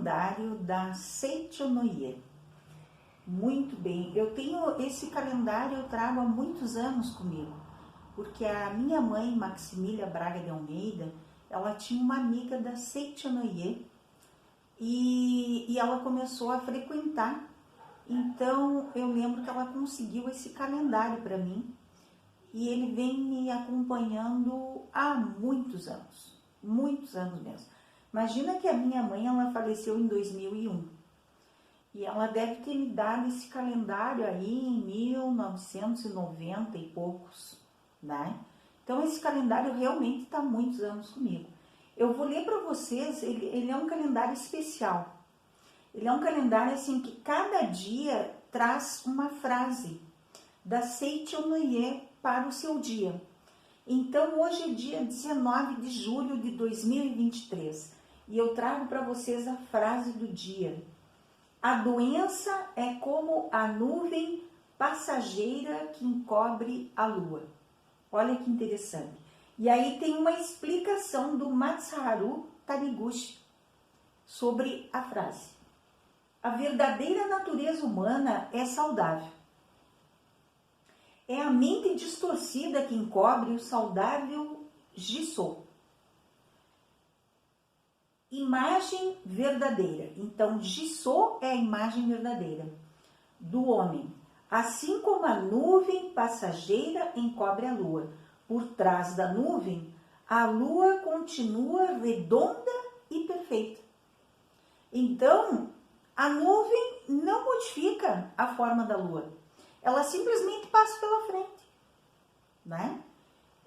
calendário da Seichonoye. Muito bem, eu tenho esse calendário, eu trago há muitos anos comigo, porque a minha mãe, Maximília Braga de Almeida, ela tinha uma amiga da Seichonoye e ela começou a frequentar. Então eu lembro que ela conseguiu esse calendário para mim e ele vem me acompanhando há muitos anos mesmo. Imagina que a minha mãe, ela faleceu em 2001 e ela deve ter me dado esse calendário aí em 1990 e poucos, né? Então esse calendário realmente está há muitos anos comigo. Eu vou ler para vocês, ele é um calendário especial. Ele é um calendário assim que cada dia traz uma frase da Seichonoye para o seu dia. Então hoje é dia 19 de julho de 2023 e eu trago para vocês a frase do dia. A doença é como a nuvem passageira que encobre a lua. Olha que interessante. E aí tem uma explicação do Masaharu Taniguchi sobre a frase. A verdadeira natureza humana é saudável. É a mente distorcida que encobre o saudável Jisō. Imagem verdadeira. Então, Jisō é a imagem verdadeira do homem. Assim como a nuvem passageira encobre a lua. Por trás da nuvem, a lua continua redonda e perfeita. Então, a nuvem não modifica a forma da lua. Ela simplesmente passa pela frente, né?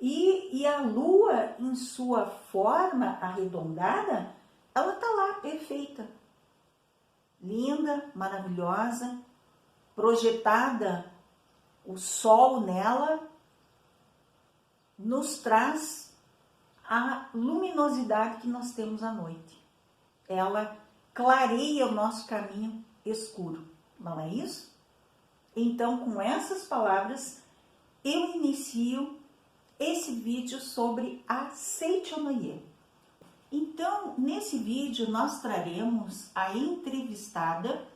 E a lua, em sua forma arredondada, ela tá lá, perfeita. Linda, maravilhosa, projetada, o sol nela nos traz a luminosidade que nós temos à noite. Ela clareia o nosso caminho escuro, não é isso? Então, com essas palavras, eu inicio esse vídeo sobre a Seichonoye. Então, nesse vídeo, nós traremos a entrevistada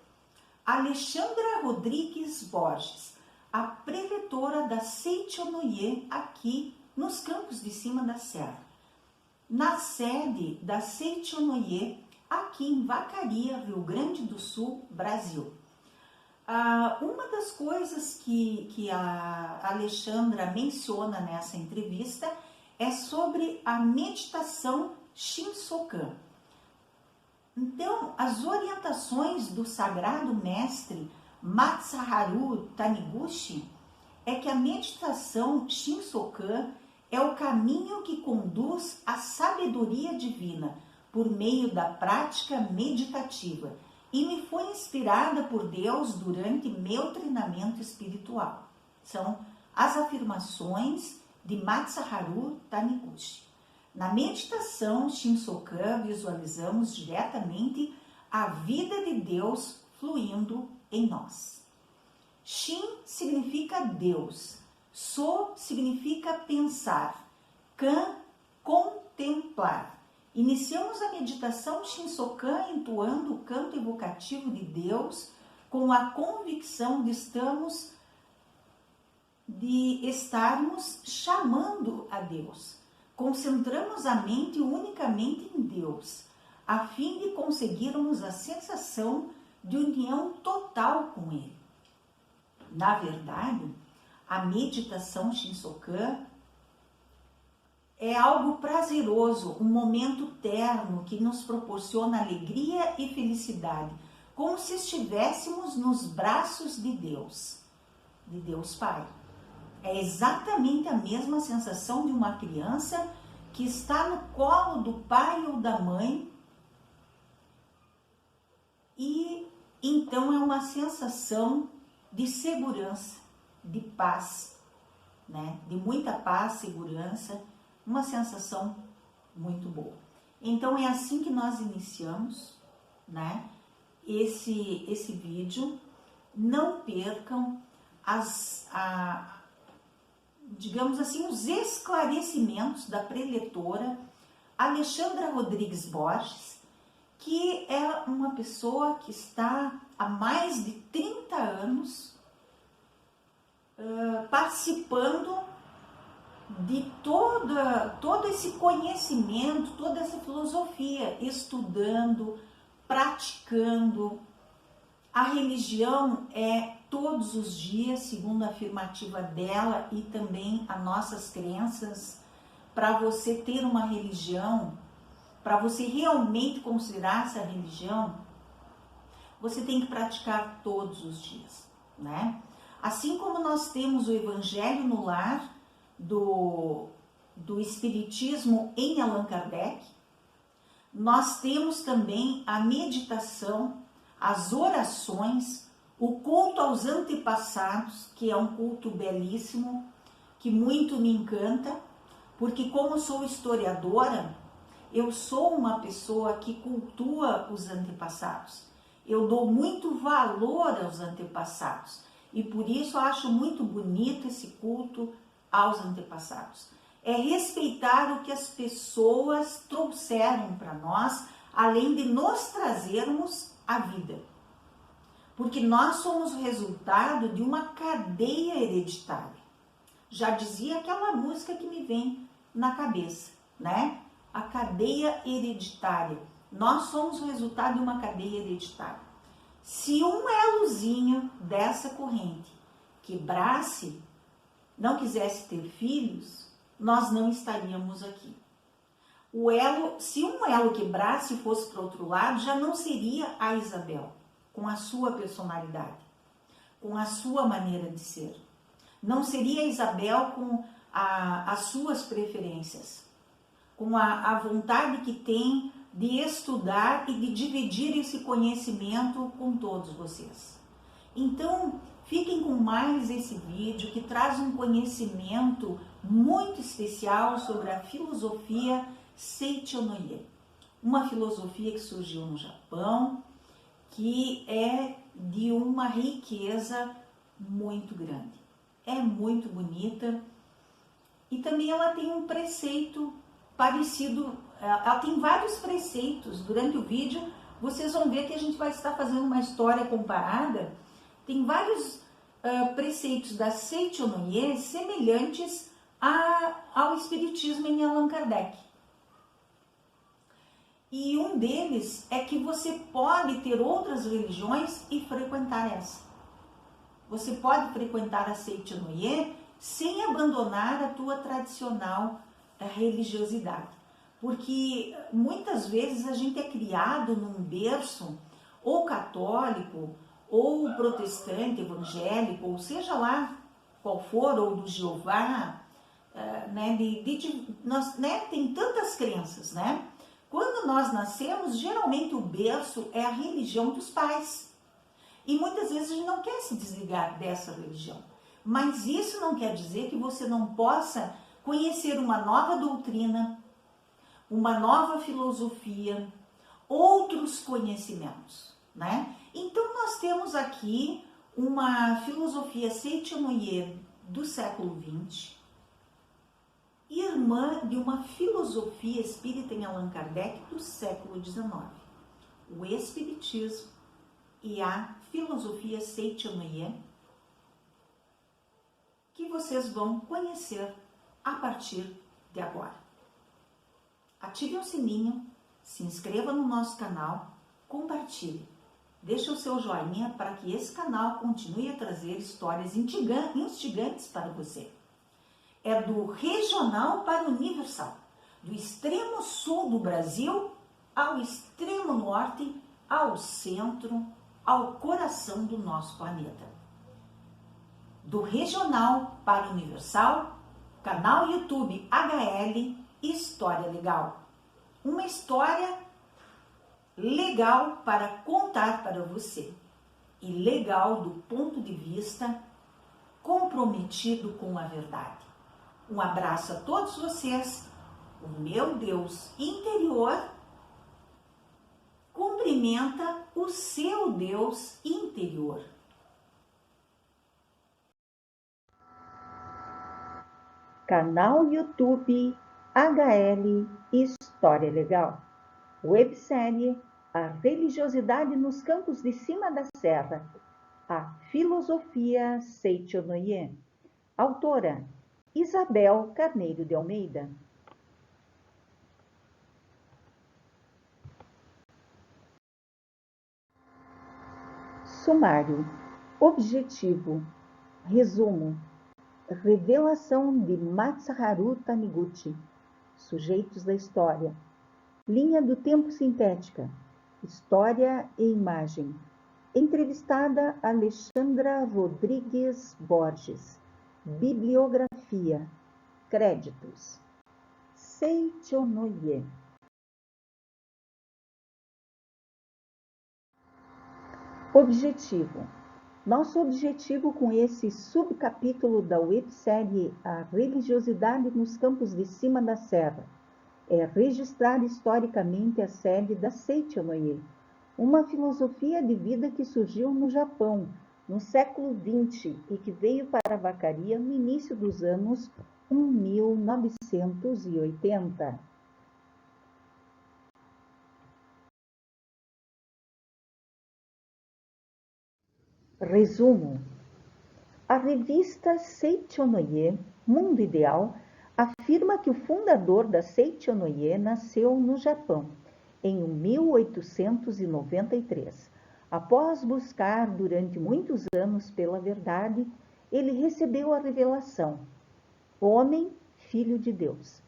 Alexandra Rodrigues Borges, a preletora da Seichonoye aqui nos Campos de Cima da Serra, na sede da Seichonoye aqui em Vacaria, Rio Grande do Sul, Brasil. Uma das coisas que a Alexandra menciona nessa entrevista é sobre a meditação Shinsokan. Então, as orientações do sagrado mestre Masaharu Taniguchi é que a meditação Shinsokan é o caminho que conduz à sabedoria divina por meio da prática meditativa e me foi inspirada por Deus durante meu treinamento espiritual. São as afirmações de Masaharu Taniguchi. Na meditação Shinsokan, visualizamos diretamente a vida de Deus fluindo em nós. Shin significa Deus, So significa pensar, Kan, contemplar. Iniciamos a meditação Shinsokan entoando o canto evocativo de Deus com a convicção de estarmos chamando a Deus. Concentramos a mente unicamente em Deus, a fim de conseguirmos a sensação de união total com Ele. Na verdade, a meditação Shinsokan é algo prazeroso, um momento terno que nos proporciona alegria e felicidade, como se estivéssemos nos braços de Deus Pai. É exatamente a mesma sensação de uma criança que está no colo do pai ou da mãe e então é uma sensação de segurança, de paz, né? De muita paz, segurança, uma sensação muito boa. Então é assim que nós iniciamos, né, esse vídeo. Não percam digamos assim, os esclarecimentos da preletora Alexandra Rodrigues Borges, que é uma pessoa que está há mais de 30 anos participando de todo esse conhecimento, toda essa filosofia, estudando, praticando. A religião é todos os dias, segundo a afirmativa dela e também as nossas crenças. Para você ter uma religião, para você realmente considerar essa religião, você tem que praticar todos os dias, né? Assim como nós temos o Evangelho no Lar do Espiritismo em Allan Kardec, nós temos também a meditação, as orações, o culto aos antepassados, que é um culto belíssimo, que muito me encanta, porque como sou historiadora, eu sou uma pessoa que cultua os antepassados. Eu dou muito valor aos antepassados e por isso eu acho muito bonito esse culto aos antepassados. É respeitar o que as pessoas trouxeram para nós, além de nos trazermos a vida. Porque nós somos o resultado de uma cadeia hereditária. Já dizia aquela música que me vem na cabeça, né? A cadeia hereditária. Nós somos o resultado de uma cadeia hereditária. Se um elozinho dessa corrente quebrasse, não quisesse ter filhos, nós não estaríamos aqui. Se um elo quebrasse e fosse para o outro lado, já não seria a Isabel, com a sua personalidade, com a sua maneira de ser. Não seria a Isabel com as suas preferências, com a vontade que tem de estudar e de dividir esse conhecimento com todos vocês. Então, fiquem com mais esse vídeo que traz um conhecimento muito especial sobre a filosofia Seicho-no-ie, uma filosofia que surgiu no Japão, que é de uma riqueza muito grande. É muito bonita e também ela tem um preceito parecido, ela tem vários preceitos. Durante o vídeo vocês vão ver que a gente vai estar fazendo uma história comparada. Tem vários preceitos da Seicho-no-ie semelhantes ao Espiritismo em Allan Kardec. E um deles é que você pode ter outras religiões e frequentar essa. Você pode frequentar a Seicho-no-ie sem abandonar a tua tradicional religiosidade. Porque muitas vezes a gente é criado num berço ou católico, ou protestante, evangélico, ou seja lá qual for, ou do Jeová, tem tantas crenças, né? Quando nós nascemos, geralmente o berço é a religião dos pais. E muitas vezes a gente não quer se desligar dessa religião. Mas isso não quer dizer que você não possa conhecer uma nova doutrina, uma nova filosofia, outros conhecimentos, né? Então nós temos aqui uma filosofia Seicho-no-ie do século XX, irmã de uma filosofia espírita em Allan Kardec do século XIX, o Espiritismo e a filosofia Seicho-no-ie, que vocês vão conhecer a partir de agora. Ative o sininho, se inscreva no nosso canal, compartilhe, deixe o seu joinha para que esse canal continue a trazer histórias instigantes para você. É do regional para o universal, do extremo sul do Brasil ao extremo norte, ao centro, ao coração do nosso planeta. Do regional para o universal, canal YouTube HL História Legal. Uma história legal para contar para você e legal do ponto de vista comprometido com a verdade. Um abraço a todos vocês. O meu Deus interior cumprimenta o seu Deus interior. Canal YouTube HL História Legal. Websérie A religiosidade nos campos de cima da serra. A filosofia Seichonoye. Autora Isabel Carneiro de Almeida. Sumário. Objetivo. Resumo. Revelação de Masaharu Taniguchi. Sujeitos da história. Linha do tempo sintética. História e imagem. Entrevistada Alexandra Rodrigues Borges. Bibliografia. Créditos. Seichonoye. Objetivo. Nosso objetivo com esse subcapítulo da websérie A Religiosidade nos Campos de Cima da Serra é registrar historicamente a sede da Seichonoye, uma filosofia de vida que surgiu no Japão no século XX e que veio para a Vacaria no início dos anos 1980. Resumo. A revista Seichonoye, Mundo Ideal, afirma que o fundador da Seichonoye nasceu no Japão, em 1893. Após buscar durante muitos anos pela verdade, ele recebeu a revelação: homem, filho de Deus.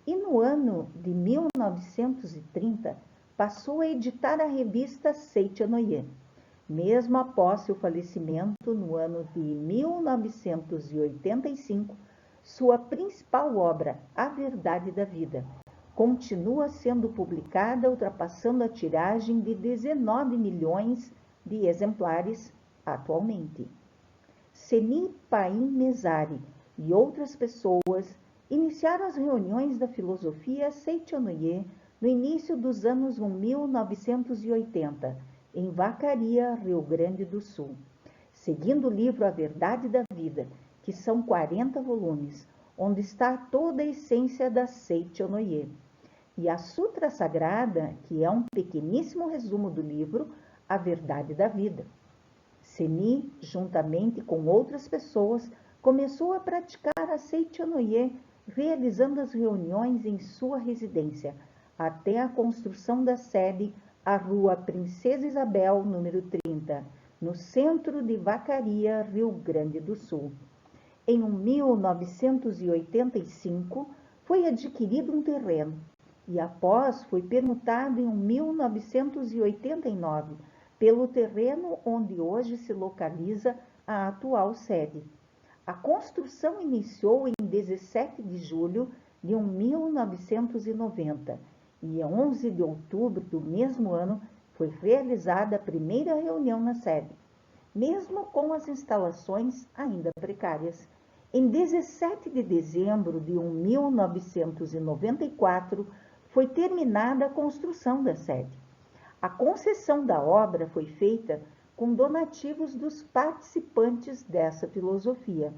E no ano de 1930, passou a editar a revista Seichonoye. Mesmo após seu falecimento no ano de 1985, sua principal obra, A Verdade da Vida, continua sendo publicada, ultrapassando a tiragem de 19 milhões de exemplares atualmente. Seni Paim Mesari e outras pessoas iniciaram as reuniões da filosofia Seichonoye no início dos anos 1980, em Vacaria, Rio Grande do Sul, seguindo o livro A Verdade da Vida, que são 40 volumes, onde está toda a essência da Seichonoye, e a Sutra Sagrada, que é um pequeníssimo resumo do livro A Verdade da Vida. Seni, juntamente com outras pessoas, começou a praticar a Seichonoye, realizando as reuniões em sua residência, até a construção da sede a Rua Princesa Isabel, número 30, no centro de Vacaria, Rio Grande do Sul. Em 1985, foi adquirido um terreno e após foi permutado em 1989 pelo terreno onde hoje se localiza a atual sede. A construção iniciou em 17 de julho de 1990 e em 11 de outubro do mesmo ano foi realizada a primeira reunião na sede, mesmo com as instalações ainda precárias. Em 17 de dezembro de 1994 foi terminada a construção da sede. A concessão da obra foi feita com donativos dos participantes dessa filosofia.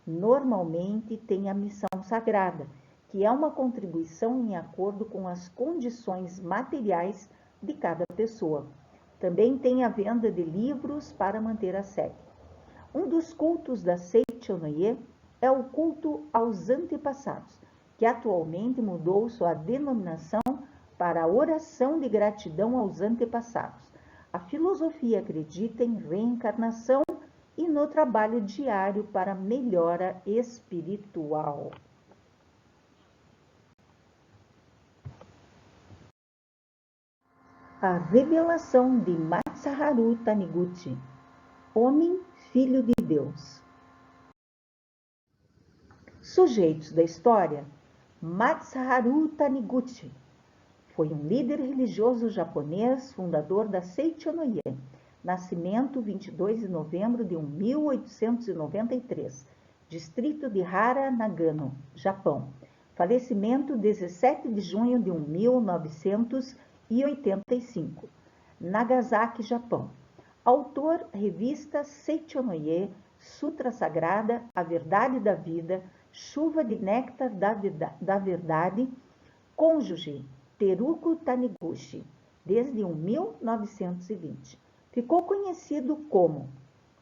Normalmente tem a missão sagrada, que é uma contribuição em acordo com as condições materiais de cada pessoa. Também tem a venda de livros para manter a sede. Um dos cultos da Seichonoye é o culto aos antepassados, que atualmente mudou sua denominação para a oração de gratidão aos antepassados. A filosofia acredita em reencarnação e no trabalho diário para melhora espiritual. A revelação de Masaharu Taniguchi, homem, filho de Deus. Sujeitos da história: Masaharu Taniguchi foi um líder religioso japonês, fundador da Seichonoye. Nascimento 22 de novembro de 1893, distrito de Hara, Nagano, Japão. Falecimento 17 de junho de 1985, Nagasaki, Japão. Autor, revista Seichonoye, Sutra Sagrada, A Verdade da Vida, Chuva de Néctar da Verdade, cônjuge Teruko Taniguchi, desde 1920. Ficou conhecido como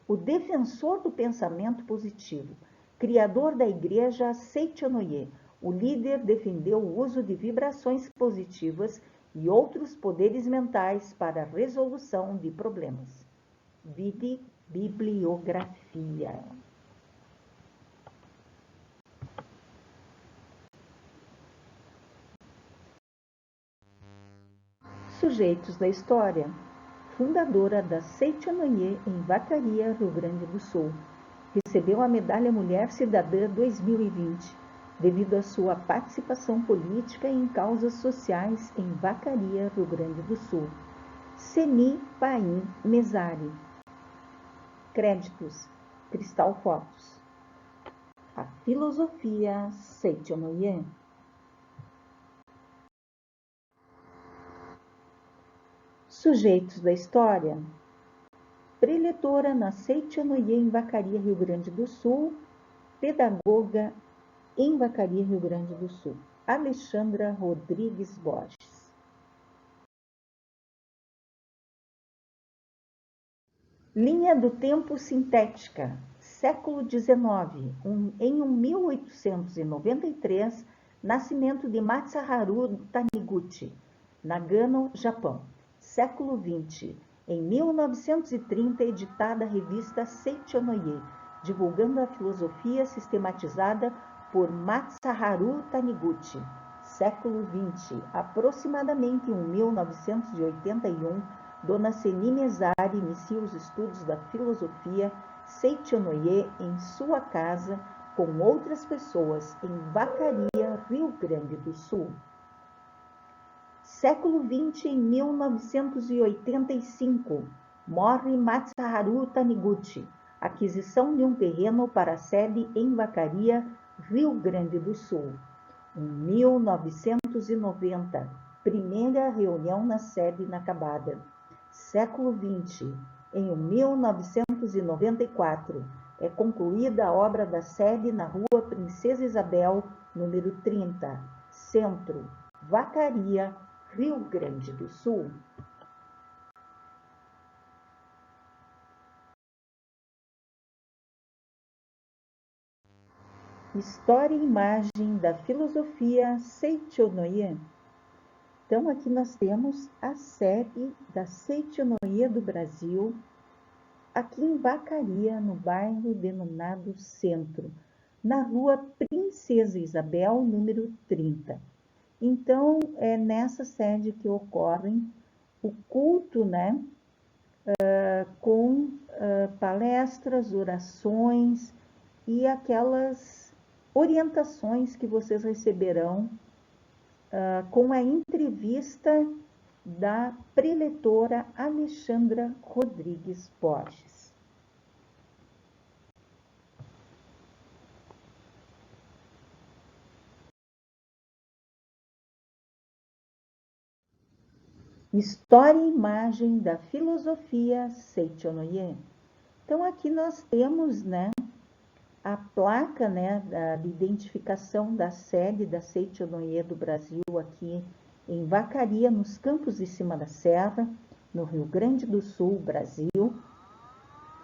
o defensor do pensamento positivo, criador da igreja Seichonoye. O líder defendeu o uso de vibrações positivas e outros poderes mentais para a resolução de problemas. Vide bibliografia. Sujeitos da história. Fundadora da Seichonoye em Vacaria, Rio Grande do Sul. Recebeu a Medalha Mulher Cidadã 2020, devido à sua participação política em causas sociais em Vacaria, Rio Grande do Sul. Seni Paim Mesari. Créditos: Cristal Fotos. A filosofia Seichonoye. Sujeitos da história. Preletora na Seichonoye em Vacaria, Rio Grande do Sul. Pedagoga em Vacaria, Rio Grande do Sul. Alexandra Rodrigues Borges. Linha do tempo sintética. Século XIX. Em 1893, nascimento de Masaharu Taniguchi, Nagano, Japão. Século XX. Em 1930, editada a revista Seichonoye, divulgando a filosofia sistematizada por Masaharu Taniguchi. Século XX. Aproximadamente em 1981, Dona Seni Mesari inicia os estudos da filosofia Seichonoye em sua casa com outras pessoas em Vacaria, Rio Grande do Sul. Século XX, em 1985, morre Masaharu Taniguchi. Aquisição de um terreno para a sede em Vacaria, Rio Grande do Sul. Em 1990, primeira reunião na sede inacabada. Século XX, em 1994, é concluída a obra da sede na Rua Princesa Isabel, número 30, Centro, Vacaria, Rio Grande do Sul. História e imagem da filosofia Seichonoye. Então, aqui nós temos a sede da Seichonoye do Brasil, aqui em Vacaria, no bairro denominado Centro, na Rua Princesa Isabel, número 30. Então, é nessa sede que ocorre o culto, né, com palestras, orações e aquelas orientações que vocês receberão com a entrevista da preletora Alexandra Rodrigues Borges. História e imagem da filosofia Seichonoye. Então, aqui nós temos, né, a placa, né, de identificação da sede da Seichonoye do Brasil aqui em Vacaria, nos Campos de Cima da Serra, no Rio Grande do Sul, Brasil.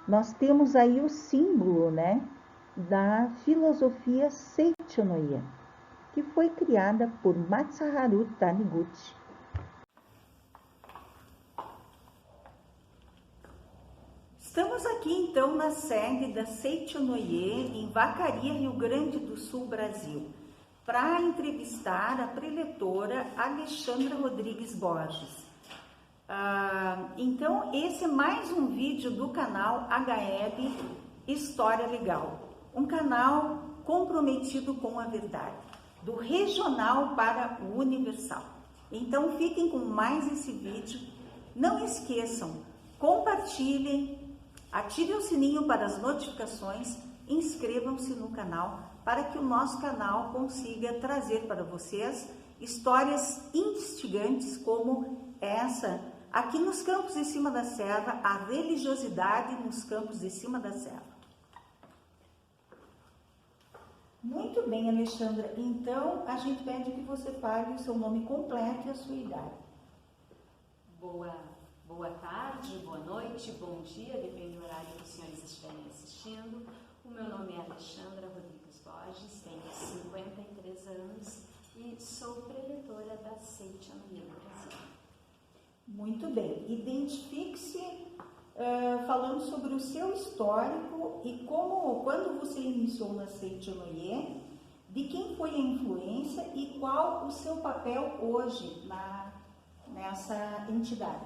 Nós temos aí o símbolo, né, da filosofia Seichonoye, que foi criada por Masaharu Taniguchi. Estamos aqui então na sede da Seichonoye em Vacaria, Rio Grande do Sul, Brasil, para entrevistar a preletora Alexandra Rodrigues Borges. Então, esse é mais um vídeo do canal HL História Legal, um canal comprometido com a verdade, do regional para o universal. Então, fiquem com mais esse vídeo. Não esqueçam, compartilhem, ativem o sininho para as notificações, inscrevam-se no canal para que o nosso canal consiga trazer para vocês histórias instigantes como essa, aqui nos Campos de Cima da Serra, a religiosidade nos Campos de Cima da Serra. Muito bem, Alexandra. Então, a gente pede que você fale o seu nome completo e a sua idade. Boa tarde, boa noite, bom dia, depende do horário que os senhores estiverem assistindo. O meu nome é Alexandra Rodrigues Borges, tenho 53 anos e sou preletora da Seite Anoye Brasil. Muito bem, identifique-se falando sobre o seu histórico e quando você iniciou na Seite Anoye, de quem foi a influência e qual o seu papel hoje nessa entidade.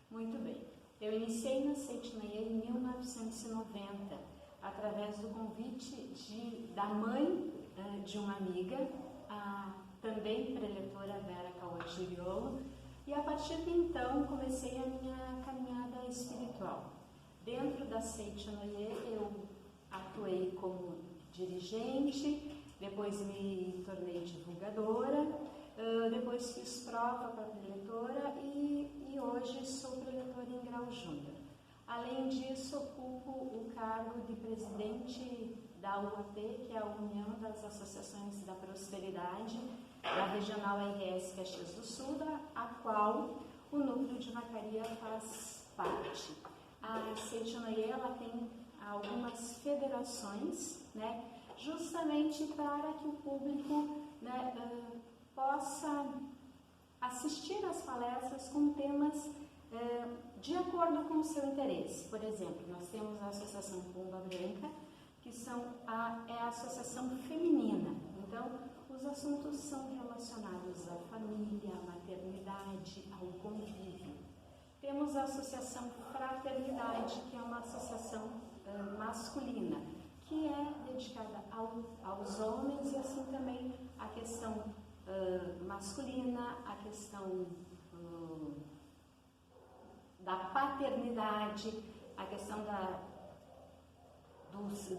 Muito bem. Eu iniciei na Seite Anoye em 1990, através do convite da mãe de uma amiga, a também preletora Vera Cauã-Giriolo, e a partir de então comecei a minha caminhada espiritual. Dentro da Seite Anoye eu atuei como dirigente, depois me tornei divulgadora, depois fiz prova para preletora e hoje sou preletora em grau júnior. Além disso, ocupo o cargo de presidente da UAP, que é a União das Associações da Prosperidade, da Regional RS Caxias do Sul, a qual o núcleo de Vacaria faz parte. A Seite Anoye tem algumas federações, né, justamente para que o público, né, possa assistir às palestras com temas de acordo com o seu interesse. Por exemplo, nós temos a Associação Pomba Branca, que é a associação feminina. Então, os assuntos são relacionados à família, à maternidade, ao convívio. Temos a Associação Fraternidade, que é uma associação masculina, que é dedicada aos homens e assim também a questão masculina, a questão da paternidade, a questão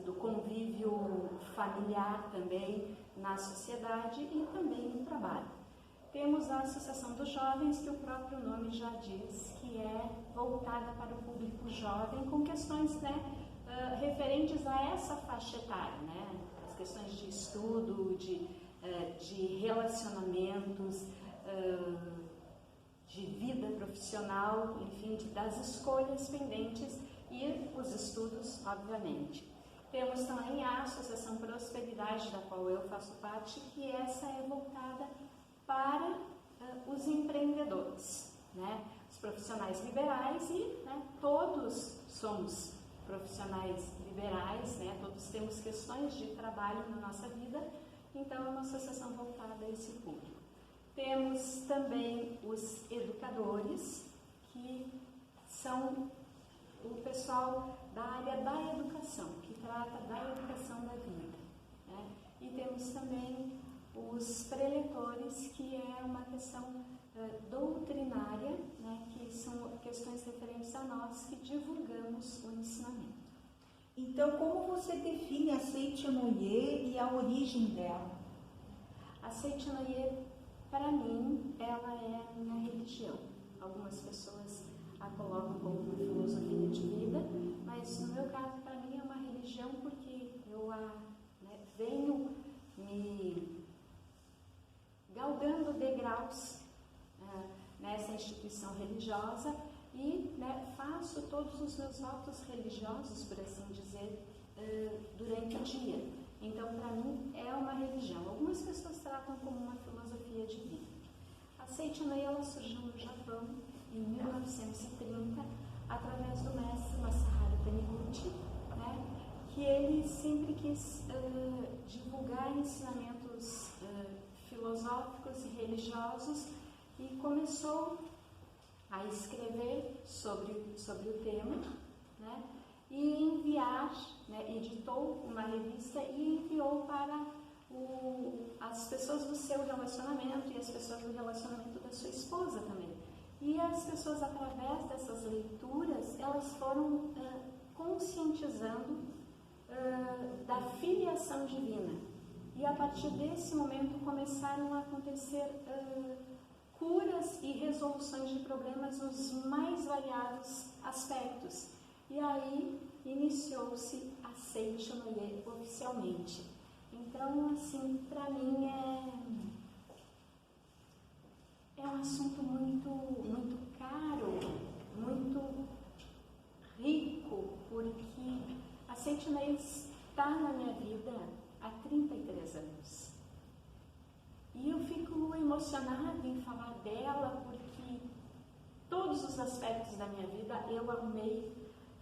do convívio familiar também na sociedade e também no trabalho. Temos a Associação dos Jovens, que o próprio nome já diz que é voltada para o público jovem, com questões, né, referentes a essa faixa etária, né, as questões de estudo, de relacionamentos, de vida profissional, enfim, das escolhas pendentes e os estudos, obviamente. Temos também a Associação Prosperidade, da qual eu faço parte, que essa é voltada para os empreendedores, né? Os profissionais liberais e, né, todos somos profissionais liberais, né? Todos temos questões de trabalho na nossa vida, então é uma associação voltada a esse público. Temos também os educadores, que são o pessoal da área da educação, que trata da educação da vida, né? E temos também os preletores, que é uma questão doutrinária, né? Que são questões referentes a nós que divulgamos o ensinamento. Então, como você define a Seite Anoye e a origem dela? A Seite Anoye, para mim, ela é a minha religião. Algumas pessoas a colocam como uma filosofia de vida, mas no meu caso, para mim, é uma religião porque eu venho me galgando degraus nessa instituição religiosa e, né, faço todos os meus votos religiosos, por assim dizer, durante o dia. Então, para mim, é uma religião. Algumas pessoas tratam como uma filosofia de vida. A Seite Anoye surgiu no Japão em 1930, através do mestre Masaharu Taniguchi, né, que ele sempre quis divulgar ensinamentos filosóficos e religiosos e começou a escrever sobre o tema, né, e enviar, né, editou uma revista e enviou para as pessoas do seu relacionamento e as pessoas do relacionamento da sua esposa também. E as pessoas, através dessas leituras, elas foram conscientizando da filiação divina. E a partir desse momento começaram a acontecer curas e resoluções de problemas nos mais variados aspectos. E aí iniciou-se a Seite Anoye oficialmente. Então, assim, para mim é um assunto muito caro, muito rico, porque a Seitinoye está na minha vida há 33 anos. E eu fico emocionada em falar dela, porque todos os aspectos da minha vida eu amei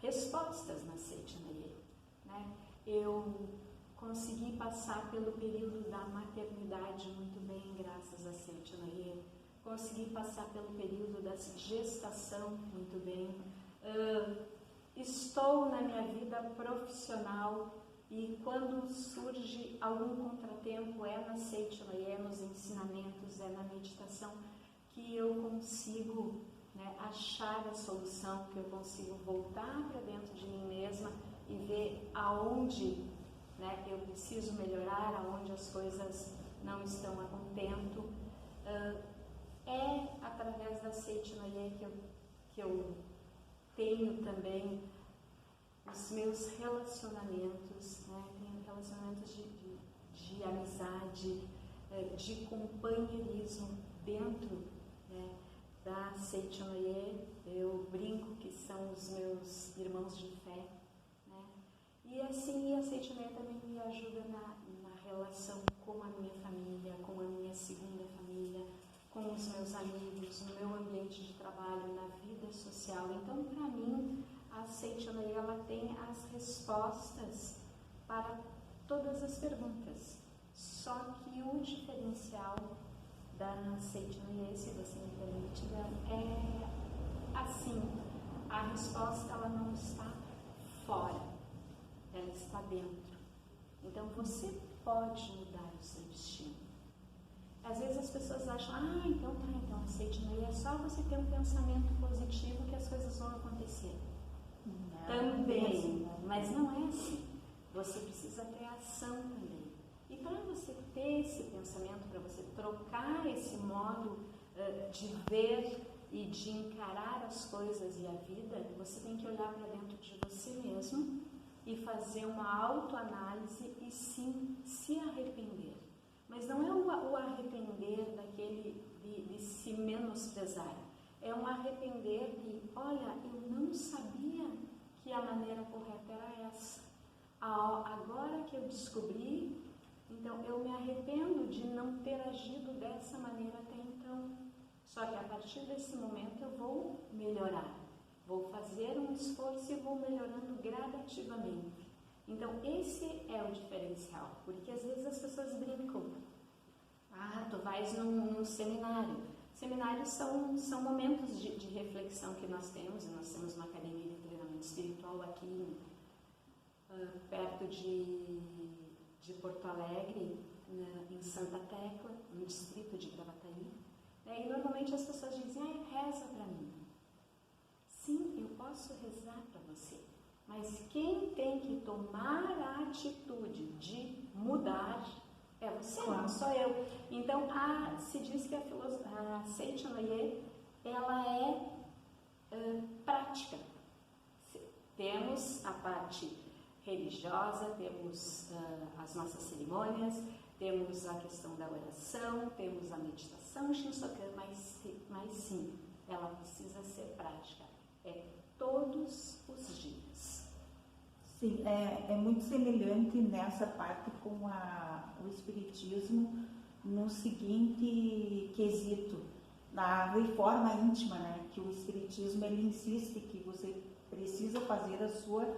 respostas na Seitinoye, né? Eu consegui passar pelo período da maternidade muito bem, graças a Seitinoye. Consegui passar pelo período da gestação muito bem. Estou na minha vida profissional e quando surge algum contratempo é na Seitinoye, é nos ensinamentos, é na meditação que eu consigo, né, achar a solução, que eu consigo voltar para dentro de mim mesma e ver aonde, né, eu preciso melhorar, aonde as coisas não estão a contento. É através da Seitinoye que eu tenho também os meus relacionamentos, né? Tenho relacionamentos de amizade, de companheirismo dentro, né, da Seitinoye. Eu brinco que são os meus irmãos de fé, né? E assim a Seitinoye também me ajuda na relação com a minha família, com a minha segunda família, com os meus amigos, no meu ambiente de trabalho, na vida social. Então, para mim, a Seitinoye, ela tem as respostas para todas as perguntas. Só que o diferencial da Seitinoye, se você me permite, é assim, a resposta ela não está fora, ela está dentro. Então, você pode mudar o seu destino. Às vezes as pessoas acham, então a Seitinoye é só você ter um pensamento positivo que as coisas vão acontecer. Não, também, mas não é assim. Você precisa ter ação também. E para você ter esse pensamento, para você trocar esse modo de ver e de encarar as coisas e a vida, você tem que olhar para dentro de você mesmo e fazer uma autoanálise e sim se arrepender. Mas não é o arrepender daquele de se menosprezar. É um arrepender de, olha, eu não sabia que a maneira correta era essa. Agora que eu descobri, então eu me arrependo de não ter agido dessa maneira até então. Só que a partir desse momento eu vou melhorar. Vou fazer um esforço e vou melhorando gradativamente. Então, esse é o diferencial, porque às vezes as pessoas brincam. Tu vais num seminário. Seminários são momentos de reflexão que nós temos, e nós temos uma academia de treinamento espiritual aqui perto de Porto Alegre, em Santa Tecla, no distrito de Gravataí. E normalmente as pessoas dizem, reza para mim. Sim, eu posso rezar para você. Mas quem tem que tomar a atitude de mudar é você, não sou eu. Então, se diz que a Seitinoye, ela é prática. Temos a parte religiosa, temos as nossas cerimônias, temos a questão da oração, temos a meditação Shinsokan, mas sim, ela precisa ser prática. É todos os dias. Sim, é muito semelhante nessa parte com o Espiritismo no seguinte quesito, na reforma íntima, né? Que o Espiritismo ele insiste que você precisa fazer a sua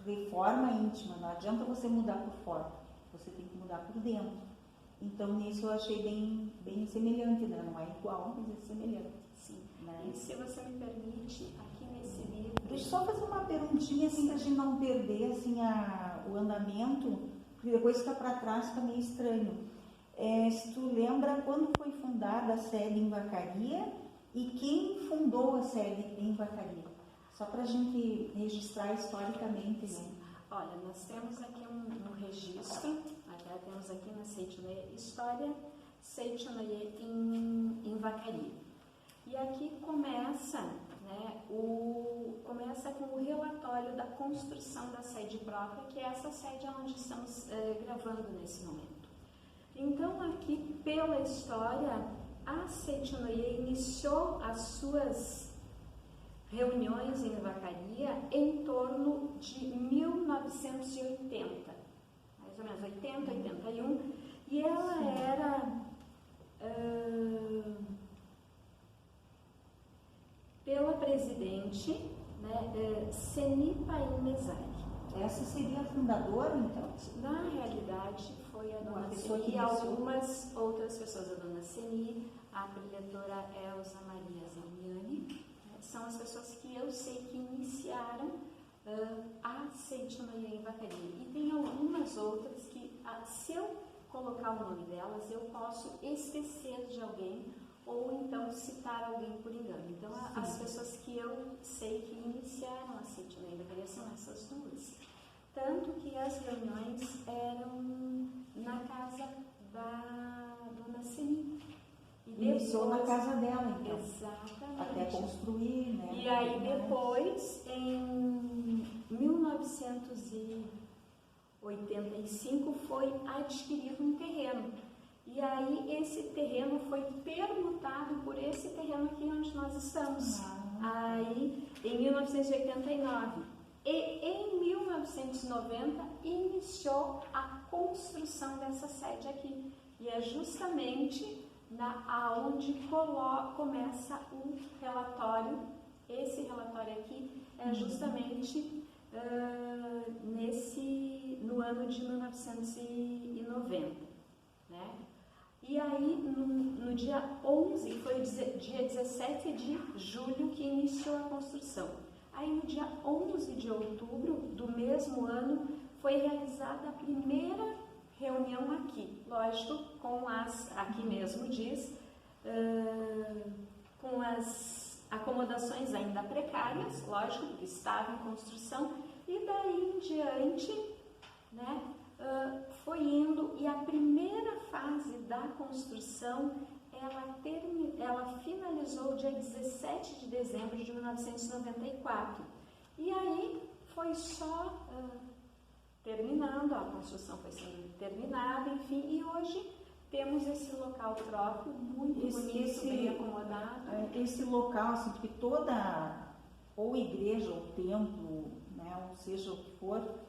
reforma íntima, não adianta você mudar por fora, você tem que mudar por dentro. Então nisso eu achei bem semelhante, né? Não é igual, mas é semelhante. Sim. Né? E se você me permite, aqui nesse livro... Deixa eu só fazer uma perguntinha, assim, pra gente não perder, assim, o andamento, porque depois fica para trás, fica meio estranho. Se tu lembra quando foi fundada a sede em Vacaria e quem fundou a sede em Vacaria? Só para a gente registrar historicamente. Sim. Né? Olha, nós temos aqui um registro, até temos aqui na Seitinoye História, Seitinoye em Vacaria. E aqui começa, né, começa com o relatório da construção da sede própria, que é essa sede onde estamos gravando nesse momento. Então, aqui pela história, a Seitinoye iniciou as suas reuniões em vacaria em torno de 1980, mais ou menos 80, 81, e ela era pela presidente, né, Seni Paim Mesari. Essa seria a fundadora, então? Na realidade, foi a dona pessoa Seni que e algumas outras pessoas, a dona Seni, a preletora Elza Maria Zamiani, são as pessoas que eu sei que iniciaram a Seitonoye em Vacaria. E tem algumas outras que, se eu colocar o nome delas, eu posso esquecer de alguém ou então citar alguém por engano. Então, as pessoas que eu sei que iniciaram a Seitonoye em Vacaria são essas duas. Tanto que as reuniões eram na casa da dona Seni. Iniciou na casa dela, então. Exatamente. Até construir, né? E aí depois, em 1985, foi adquirido um terreno. E aí esse terreno foi permutado por esse terreno aqui onde nós estamos. Aí, em 1989. E em 1990 iniciou a construção dessa sede aqui. E é justamente aonde começa o relatório. Esse relatório aqui é justamente no ano de 1990, né? E aí no dia 11, foi dia 17 de julho que iniciou a construção. Aí no dia 11 de outubro do mesmo ano foi realizada a primeira reunião aqui, lógico, aqui mesmo diz, com as acomodações ainda precárias, lógico, porque estava em construção, e daí em diante, né, foi indo, e a primeira fase da construção, ela finalizou dia 17 de dezembro de 1994, e aí foi só terminando, a construção foi sendo terminada, enfim, e hoje temos esse local próprio, muito bonito, bem acomodado. Esse local, assim, porque toda, ou igreja, ou templo, né, ou seja o que for,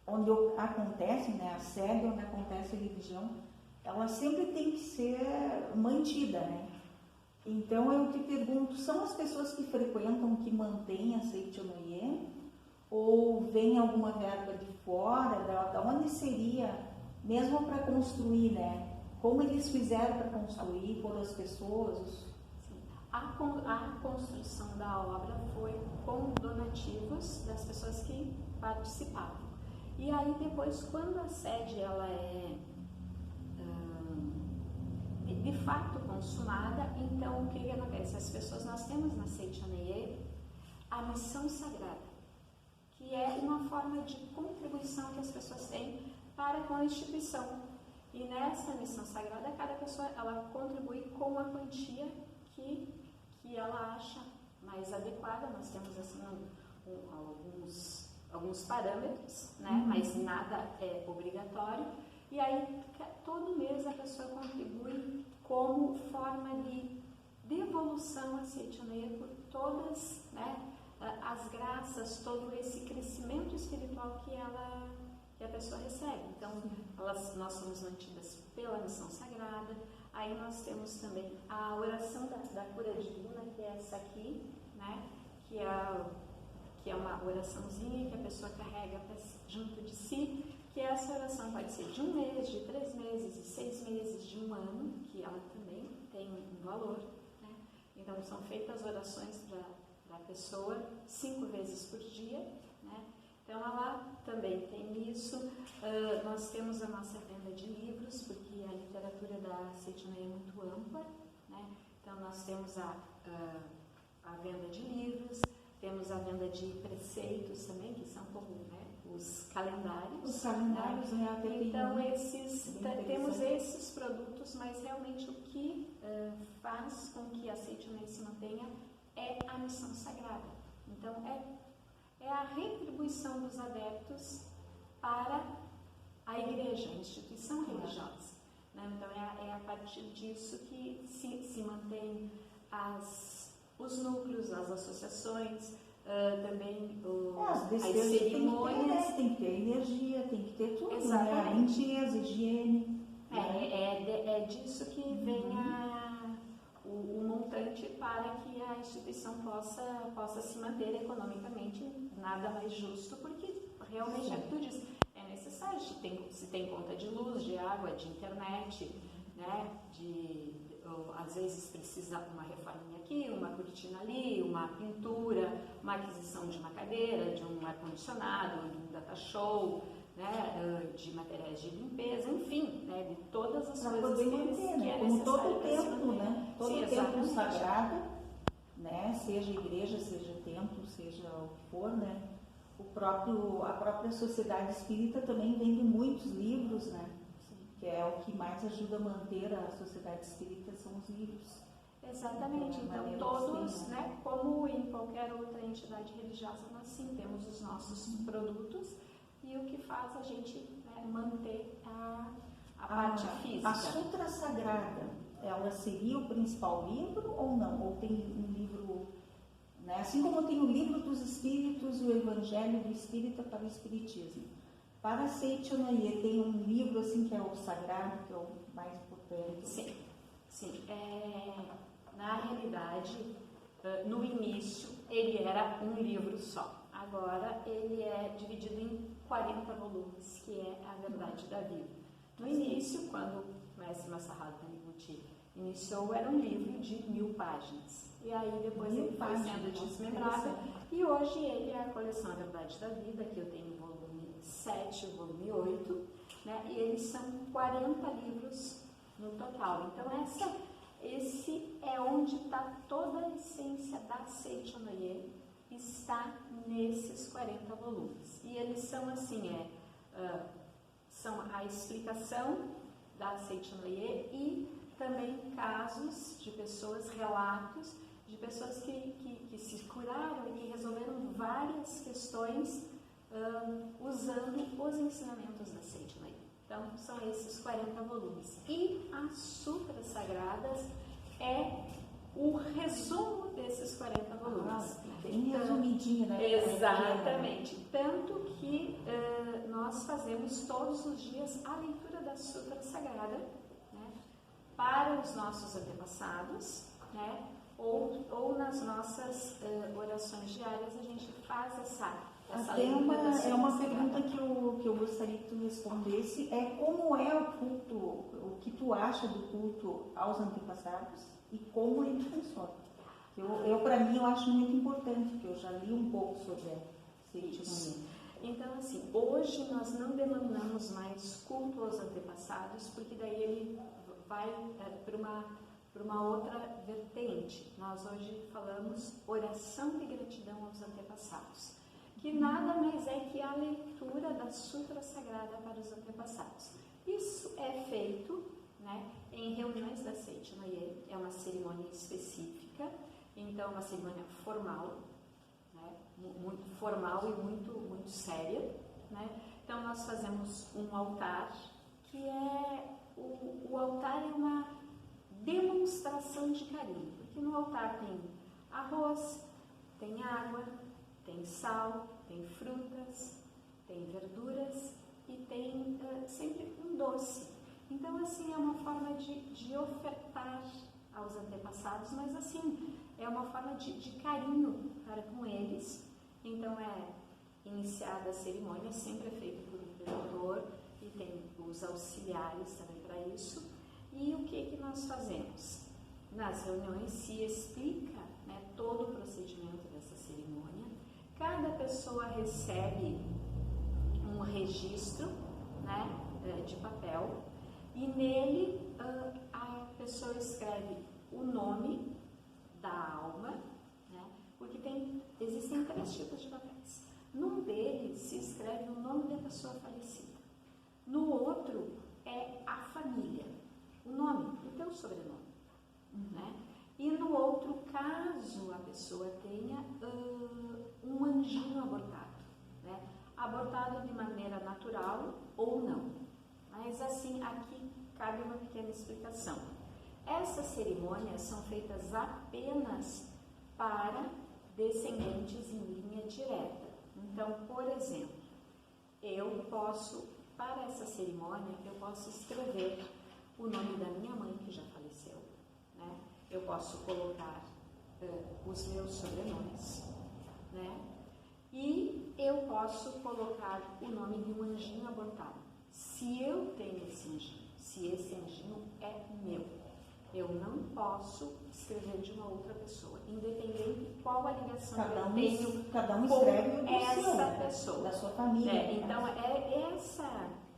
onde acontece, né, a sede onde acontece a religião, ela sempre tem que ser mantida, né? Então eu te pergunto, são as pessoas que frequentam que mantêm a Seitonoye? Ou vem alguma verba de fora? Da onde seria, mesmo para construir, né? Como eles fizeram para construir, por as pessoas? A construção da obra foi com donativos das pessoas que participavam. E aí depois, quando a sede ela é de fato consumada, então o que acontece? As pessoas, nós temos na Seitonoye a missão sagrada, que é uma forma de contribuição que as pessoas têm para com a instituição. E nessa missão sagrada, cada pessoa ela contribui com a quantia que ela acha mais adequada. Nós temos assim alguns parâmetros, né? Mas nada é obrigatório. E aí todo mês a pessoa contribui como forma de devolução a Seitonoye por todas, né, as graças, todo esse crescimento espiritual que a pessoa recebe. Então, nós somos mantidas pela missão sagrada. Aí nós temos também a oração da cura divina, que é essa aqui, né, que é uma oraçãozinha que a pessoa carrega junto de si, que essa oração pode ser de 1 mês, de 3 meses, de 6 meses, de 1 ano, que ela também tem um valor, né? Então são feitas orações para a pessoa 5 vezes por dia, né? Então ela também tem isso. Nós temos a nossa venda de livros, porque a literatura da Seitonoye é muito ampla, né? Então nós temos a venda de livros, temos a venda de preceitos também, que são como, né, os calendários. Os calendários, né? Então temos esses produtos, mas realmente o que faz com que a Seitonoye se mantenha é a missão sagrada. Então é a retribuição dos adeptos para a igreja, a instituição religiosa, né? Então é a partir disso que se mantém os núcleos, as associações, também As as despesas cerimônias. tem que ter energia, tem que ter tudo, Exatamente. né? A limpeza, higiene. É disso que vem o montante para que a instituição possa se manter economicamente nada mais justo, porque realmente é o que tu diz, é necessário, se tem conta de luz, de água, de internet, né? Às vezes precisa uma reforminha aqui, uma cortina ali, uma pintura, uma aquisição de uma cadeira, de um ar-condicionado, de um data show, né, de materiais de limpeza, enfim, né, de todas as Para coisas poder manter, né? é Como todo necessário o para se templo, manter. né? Todo Sim, o templo exatamente. sagrado, né? Seja igreja, seja templo, seja o que for, né? A própria sociedade espírita também vende muitos livros, né? Que é o que mais ajuda a manter a sociedade espírita, são os livros. Exatamente, então todos, né, como em qualquer outra entidade religiosa, nós sim temos os nossos produtos e o que faz a gente, né, manter a parte física. A Sutra Sagrada, ela seria o principal livro ou não? Ou tem um livro, né? Assim como tem o Livro dos Espíritos e o Evangelho do Espírita para o Espiritismo. Para a Seicho Noye tem um livro assim que é o sagrado, que é o mais importante. Sim. Na realidade, no início, ele era um livro só. Agora, ele é dividido em 40 volumes, que é a verdade da vida. No início, quando o mestre Masaharu Taniguchi iniciou, era um livro de 1000 páginas. E aí, depois ele foi sendo desmembrado. E hoje, ele é a coleção A Verdade da Vida, que eu tenho o volume 7 e o volume 8, né? E eles são 40 livros no total. Então, esse é onde está toda a essência da Seicho Noye, está nesses 40 volumes. E eles são assim, são a explicação da Seicho Noye e também casos de pessoas, relatos de pessoas que se curaram e que resolveram várias questões usando os ensinamentos da Seicho Noye. Então, são esses 40 volumes. E as Sutras Sagradas é o resumo desses 40 volumes. Bem resumidinho, né? Exatamente. Tanto que nós fazemos todos os dias a leitura da Sutra Sagrada, né, para os nossos antepassados, né, ou nas nossas orações diárias a gente faz essa leitura da Sutra Sagrada. É uma pergunta que eu gostaria que tu respondesse, como é o culto, o que tu acha do culto aos antepassados e como ele funciona. Para mim, eu acho muito importante, porque eu já li um pouco sobre a Seicho Noye. Então, assim, hoje nós não denominamos mais culto aos antepassados, porque daí ele vai para uma outra vertente. Nós hoje falamos oração de gratidão aos antepassados, que nada mais é que a leitura da Sutra Sagrada para os antepassados. Isso é feito, né, em reuniões da Seicho Noye, é uma cerimônia específica, então é uma cerimônia formal, né, muito formal e muito séria, né? Então nós fazemos um altar, que o altar é uma demonstração de carinho, porque no altar tem arroz, tem água, tem sal, tem frutas, tem verduras e tem sempre um doce. Então, assim, é uma forma de ofertar aos antepassados, mas, assim, é uma forma de carinho para com eles. Então, iniciada a cerimônia, sempre é feita por um pregador e tem os auxiliares também para isso. E o que nós fazemos? Nas reuniões se explica, né, todo o procedimento dessa cerimônia. Cada pessoa recebe um registro, né, de papel, e nele a pessoa escreve o nome da alma, né, porque existem 3 tipos de papéis. Num deles se escreve o nome da pessoa falecida. No outro é a família, o nome, o teu sobrenome, né? E no outro caso a pessoa tenha um anjinho abortado, né? Abortado de maneira natural ou não. Mas assim, aqui cabe uma pequena explicação. Essas cerimônias são feitas apenas para descendentes em linha direta. Então, por exemplo, eu posso, para essa cerimônia, eu posso escrever o nome da minha mãe, que já faleceu, né? Eu posso colocar os meus sobrenomes, né? E eu posso colocar o nome de um anjinho abortado. Se eu tenho esse anjinho, se esse anjinho é meu, eu não posso escrever de uma outra pessoa, independente de qual a ligação eu tenho cada um com escreve essa pessoa, da sua família. Então,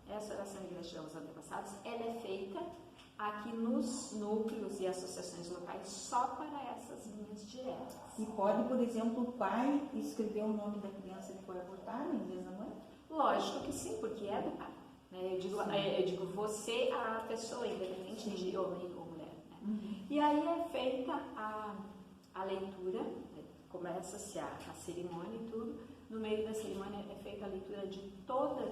essa oração de gratidão aos antepassados, ela é feita aqui nos núcleos e associações locais só para essas linhas diretas. E pode, por exemplo, o pai escrever o nome da criança que foi abortada em vez da mãe? Lógico que sim, porque é do pai. Né? Eu digo você, a pessoa, independente de homem ou mulher. Né? Uhum. E aí é feita a leitura, né? Começa-se a cerimônia e tudo. No meio da cerimônia é feita a leitura de todos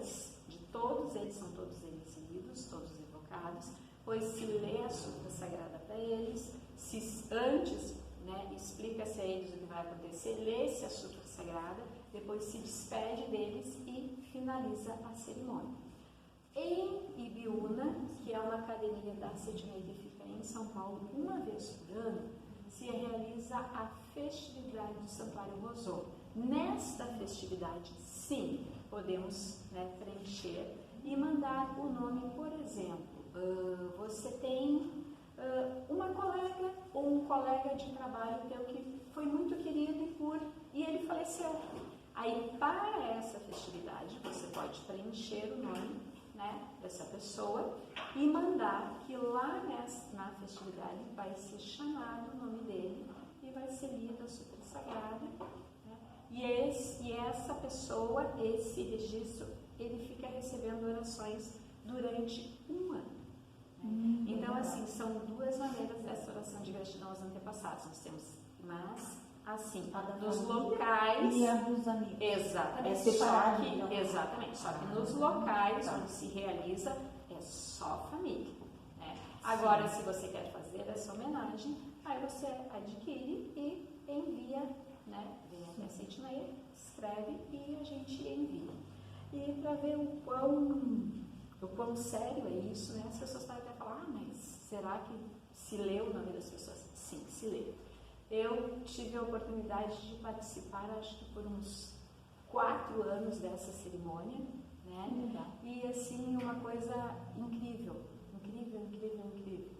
eles, são todos eles lidos, todos evocados. Pois se lê a Sutra Sagrada para eles, se antes, né, explica-se a eles o que vai acontecer, lê-se a Sutra Sagrada, depois se despede deles e finaliza a cerimônia. Em Ibiúna, que é uma academia da Sedinei que fica em São Paulo, uma vez por ano, se realiza a festividade do Santuário Rosô. Nesta festividade, sim, podemos, né, preencher e mandar o nome, por exemplo, você tem uma colega ou um colega de trabalho teu que foi muito querido e ele faleceu. Aí, para essa festividade, você pode preencher o nome, né, dessa pessoa e mandar que lá na festividade vai ser chamado o nome dele e vai ser lida a Sutra Sagrada. Né? E essa pessoa, esse registro, ele fica recebendo orações durante um ano. Então, assim, são duas maneiras dessa oração de gratidão aos antepassados. Nós temos, mas, assim, nos locais... E a dos amigos. Exatamente. É separado, então. Exatamente. Só que nos locais onde se realiza, é só família. Né? Agora, se você quer fazer essa homenagem, aí você adquire e envia, né? Vem até a Sedinei, escreve e a gente envia. E para ver o quão sério é isso, né? As pessoas podem até falar, mas será que se lê o nome das pessoas? Sim, se lê. Eu tive a oportunidade de participar, acho que por uns 4 anos dessa cerimônia, né? E assim, uma coisa incrível, incrível, incrível, incrível.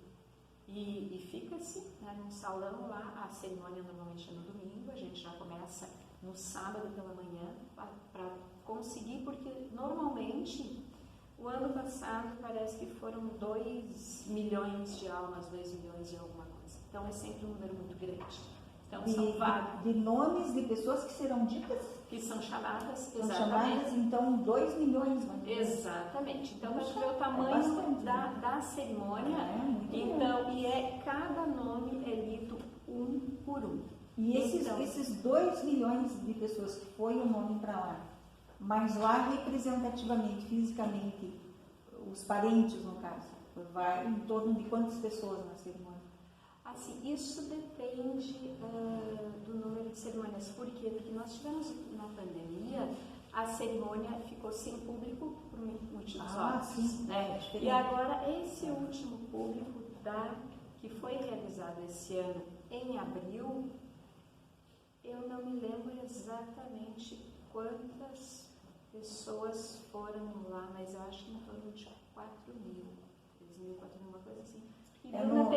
E fica-se, né, num salão lá, a cerimônia normalmente é no domingo, a gente já começa no sábado pela manhã para conseguir, porque normalmente... O ano passado parece que foram 2 milhões de almas, 2 milhões e alguma coisa. Então é sempre um número muito grande. Então são vários. De nomes de pessoas que serão ditas? Que são chamadas, são chamadas, então 2 milhões. Exatamente. Então para ver o tamanho da cerimônia. Então, cada nome é lido um por um. E esses 2 milhões de pessoas que foi o nome para lá, mas lá representativamente, fisicamente, os parentes, no caso, vai em torno de quantas pessoas na cerimônia? Assim, isso depende do número de cerimônias. Por quê? Porque nós tivemos na pandemia, a cerimônia ficou sem público por motivos óbvios. Né? E agora, esse último público que foi realizado esse ano em abril, eu não me lembro exatamente quantas pessoas foram lá, mas eu acho que em torno de 4 mil, 3 mil, 4 mil, uma coisa assim.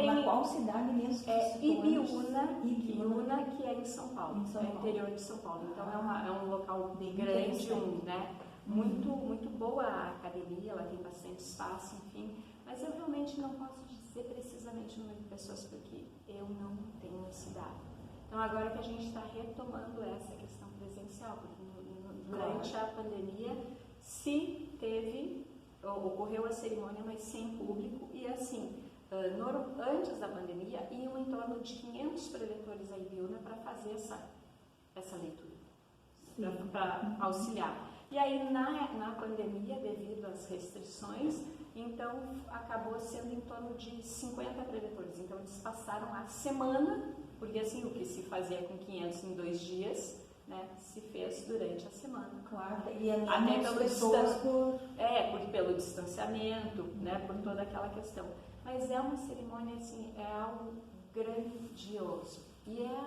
Na qual cidade mesmo? Ibiúna, que é em São Paulo, interior de São Paulo. Então é um local bem grande, né? Muito boa a academia, ela tem bastante espaço, enfim. Mas eu realmente não posso dizer precisamente o número de pessoas, porque eu não tenho esse dado. Então agora que a gente está retomando essa questão presencial, porque durante a pandemia ocorreu a cerimônia, mas sem público, e assim, antes da pandemia, iam em torno de 500 preletores a Ibiúna para fazer essa leitura, para auxiliar. E aí, na pandemia, devido às restrições, então acabou sendo em torno de 50 preletores. Então, eles passaram a semana porque assim, o que se fazia com 500 em 2 dias, né, se fez durante a semana. Claro, e até pelo pelo distanciamento, né, por toda aquela questão. Mas é uma cerimônia, assim, é algo grandioso. E é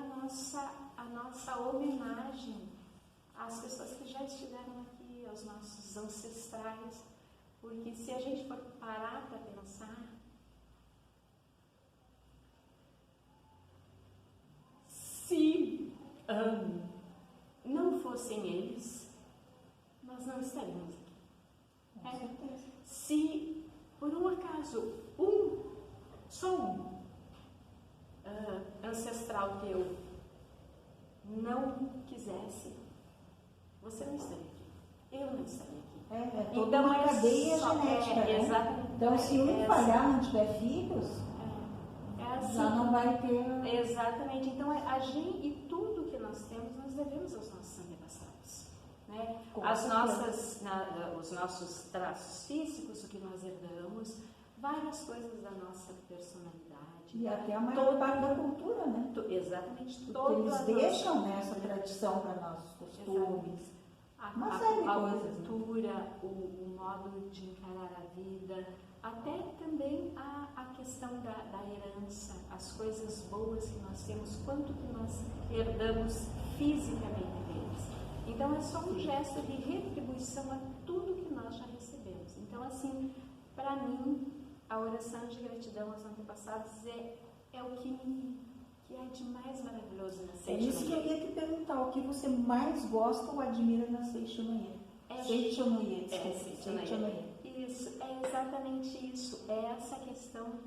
a nossa homenagem às pessoas que já estiveram aqui, aos nossos ancestrais. Porque se a gente for parar para pensar, se não fossem eles, nós não estaríamos aqui. Com certeza. Se por um acaso só um ancestral teu não quisesse, você não estaria aqui. Eu não estaria aqui. É toda uma cadeia genética, né? Exatamente. Então, se um falhar, não tiver filhos, assim, já não vai ter... Exatamente. Então, a gente, e tudo que nós temos, nós devemos aos nossos antepassados. Né? Os nossos traços físicos, o que nós herdamos, várias coisas da nossa personalidade. E até a maior parte da cultura, né? Exatamente. Porque eles deixam essa tradição para nossos costumes. A coisas, cultura, né? o modo de encarar a vida, até também a questão da herança, as coisas boas que nós temos, quanto que nós herdamos fisicamente deles. Então é só um gesto de retribuição a tudo que nós já recebemos. Então, assim, para mim, a oração de gratidão aos antepassados é o que é de mais maravilhoso na Seichonoye. É isso que eu ia te perguntar, o que você mais gosta ou admira na Seichonoye? Seichonoye. Isso, é exatamente isso. É essa questão,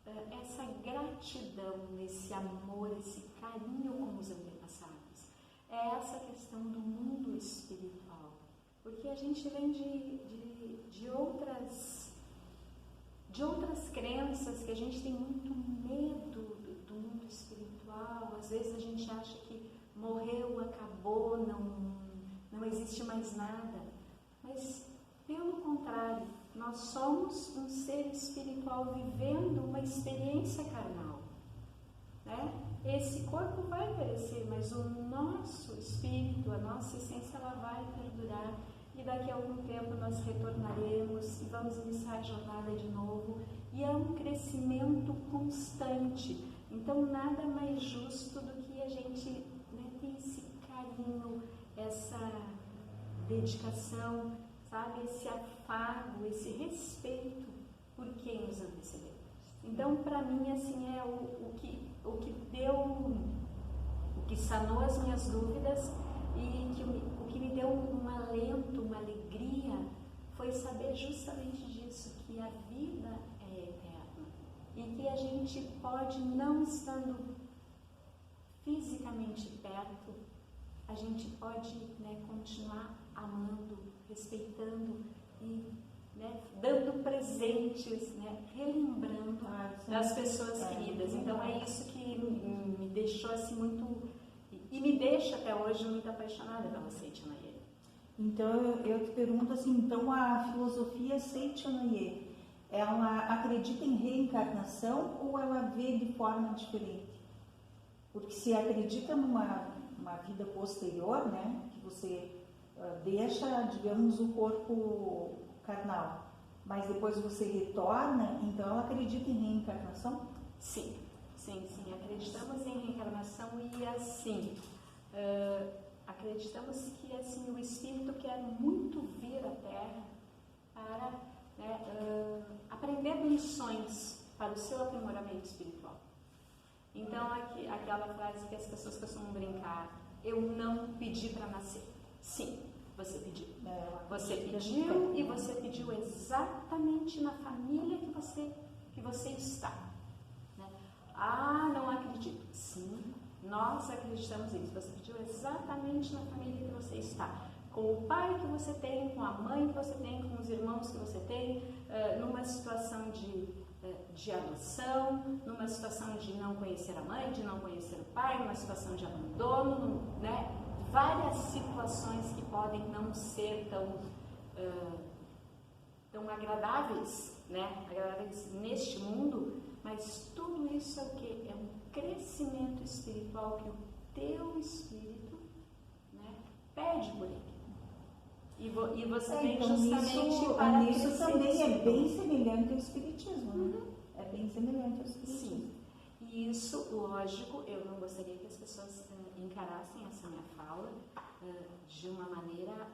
essa gratidão, esse amor, esse carinho com os antepassados. É essa questão do mundo espiritual. Porque a gente vem de outras crenças que a gente tem muito medo do mundo espiritual. Às vezes a gente acha que morreu, acabou, não existe mais nada. Mas, pelo contrário, nós somos um ser espiritual vivendo uma experiência carnal. Né? Esse corpo vai perecer, mas o nosso espírito, a nossa essência, ela vai perdurar. E daqui a algum tempo nós retornaremos e vamos iniciar a jornada de novo. E é um crescimento constante. Então, nada mais justo do que a gente, né, ter esse carinho, essa dedicação, sabe? Esse afago, esse respeito por quem nos antecedeu. Então, para mim, assim, é o que sanou as minhas dúvidas e o que me deu um alento, uma alegria, foi saber justamente disso, que a vida é eterna e que a gente pode, não estando fisicamente perto, a gente pode, né, continuar amando, respeitando e, né, dando presentes, né, relembrando das pessoas queridas. Então é isso que me deixou assim muito, e me deixa até hoje muito apaixonada pela Seichonoye. Então eu te pergunto assim, então a filosofia Seichonoye, ela acredita em reencarnação ou ela vê de forma diferente? Porque se acredita numa vida posterior, né, que você deixa, digamos, o corpo carnal, mas depois você retorna, então ela acredita em reencarnação? Sim, acreditamos em reencarnação e assim, acreditamos que assim, o Espírito quer muito vir à Terra para, né, aprender lições para o seu aprimoramento espiritual. Então, aquela frase que as pessoas costumam brincar, eu não pedi para nascer. Sim, você pediu. Você pediu e você pediu exatamente na família que você está. Né? Ah, não acredito. Sim, nós acreditamos nisso. Você pediu exatamente na família que você está. Com o pai que você tem, com a mãe que você tem, com os irmãos que você tem, numa situação de adoção, numa situação de não conhecer a mãe, de não conhecer o pai, numa situação de abandono, né? Várias situações que podem não ser tão agradáveis, né? Agradáveis neste mundo, mas tudo isso é o quê? É um crescimento espiritual que o teu espírito, né, pede por ele. E você vem então, justamente para isso crescer. também é bem semelhante ao espiritismo, né? É bem semelhante ao espiritismo. Sim. E isso, lógico, eu não gostaria que as pessoas encarassem essa minha fala de uma maneira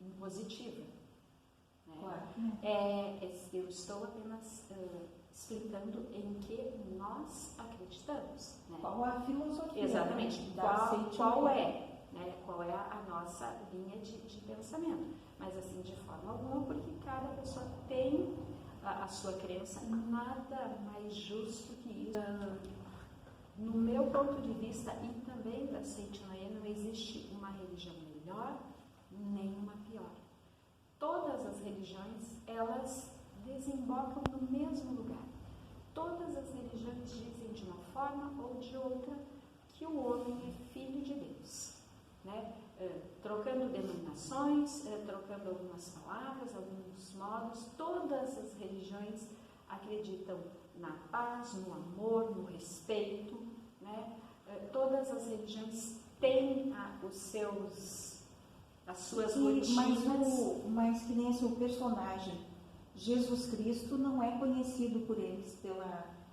impositiva. Né? Claro. Eu estou apenas explicando em que nós acreditamos. Né? Qual a filosofia? Exatamente. Qual é? Né? Qual é a nossa linha de pensamento? Mas assim, de forma alguma, porque cada pessoa tem a sua crença, nada mais justo que isso. No meu ponto de vista e também da Seitinoye, não existe uma religião melhor nem uma pior. Todas as religiões, elas desembocam no mesmo lugar. Todas as religiões dizem de uma forma ou de outra que o homem é filho de Deus. Né? Trocando denominações, trocando algumas palavras, alguns modos, todas as religiões acreditam na paz, no amor, no respeito. Né? Todas as religiões têm as suas rotinas. Mas que nem assim, o personagem Jesus Cristo não é conhecido por eles,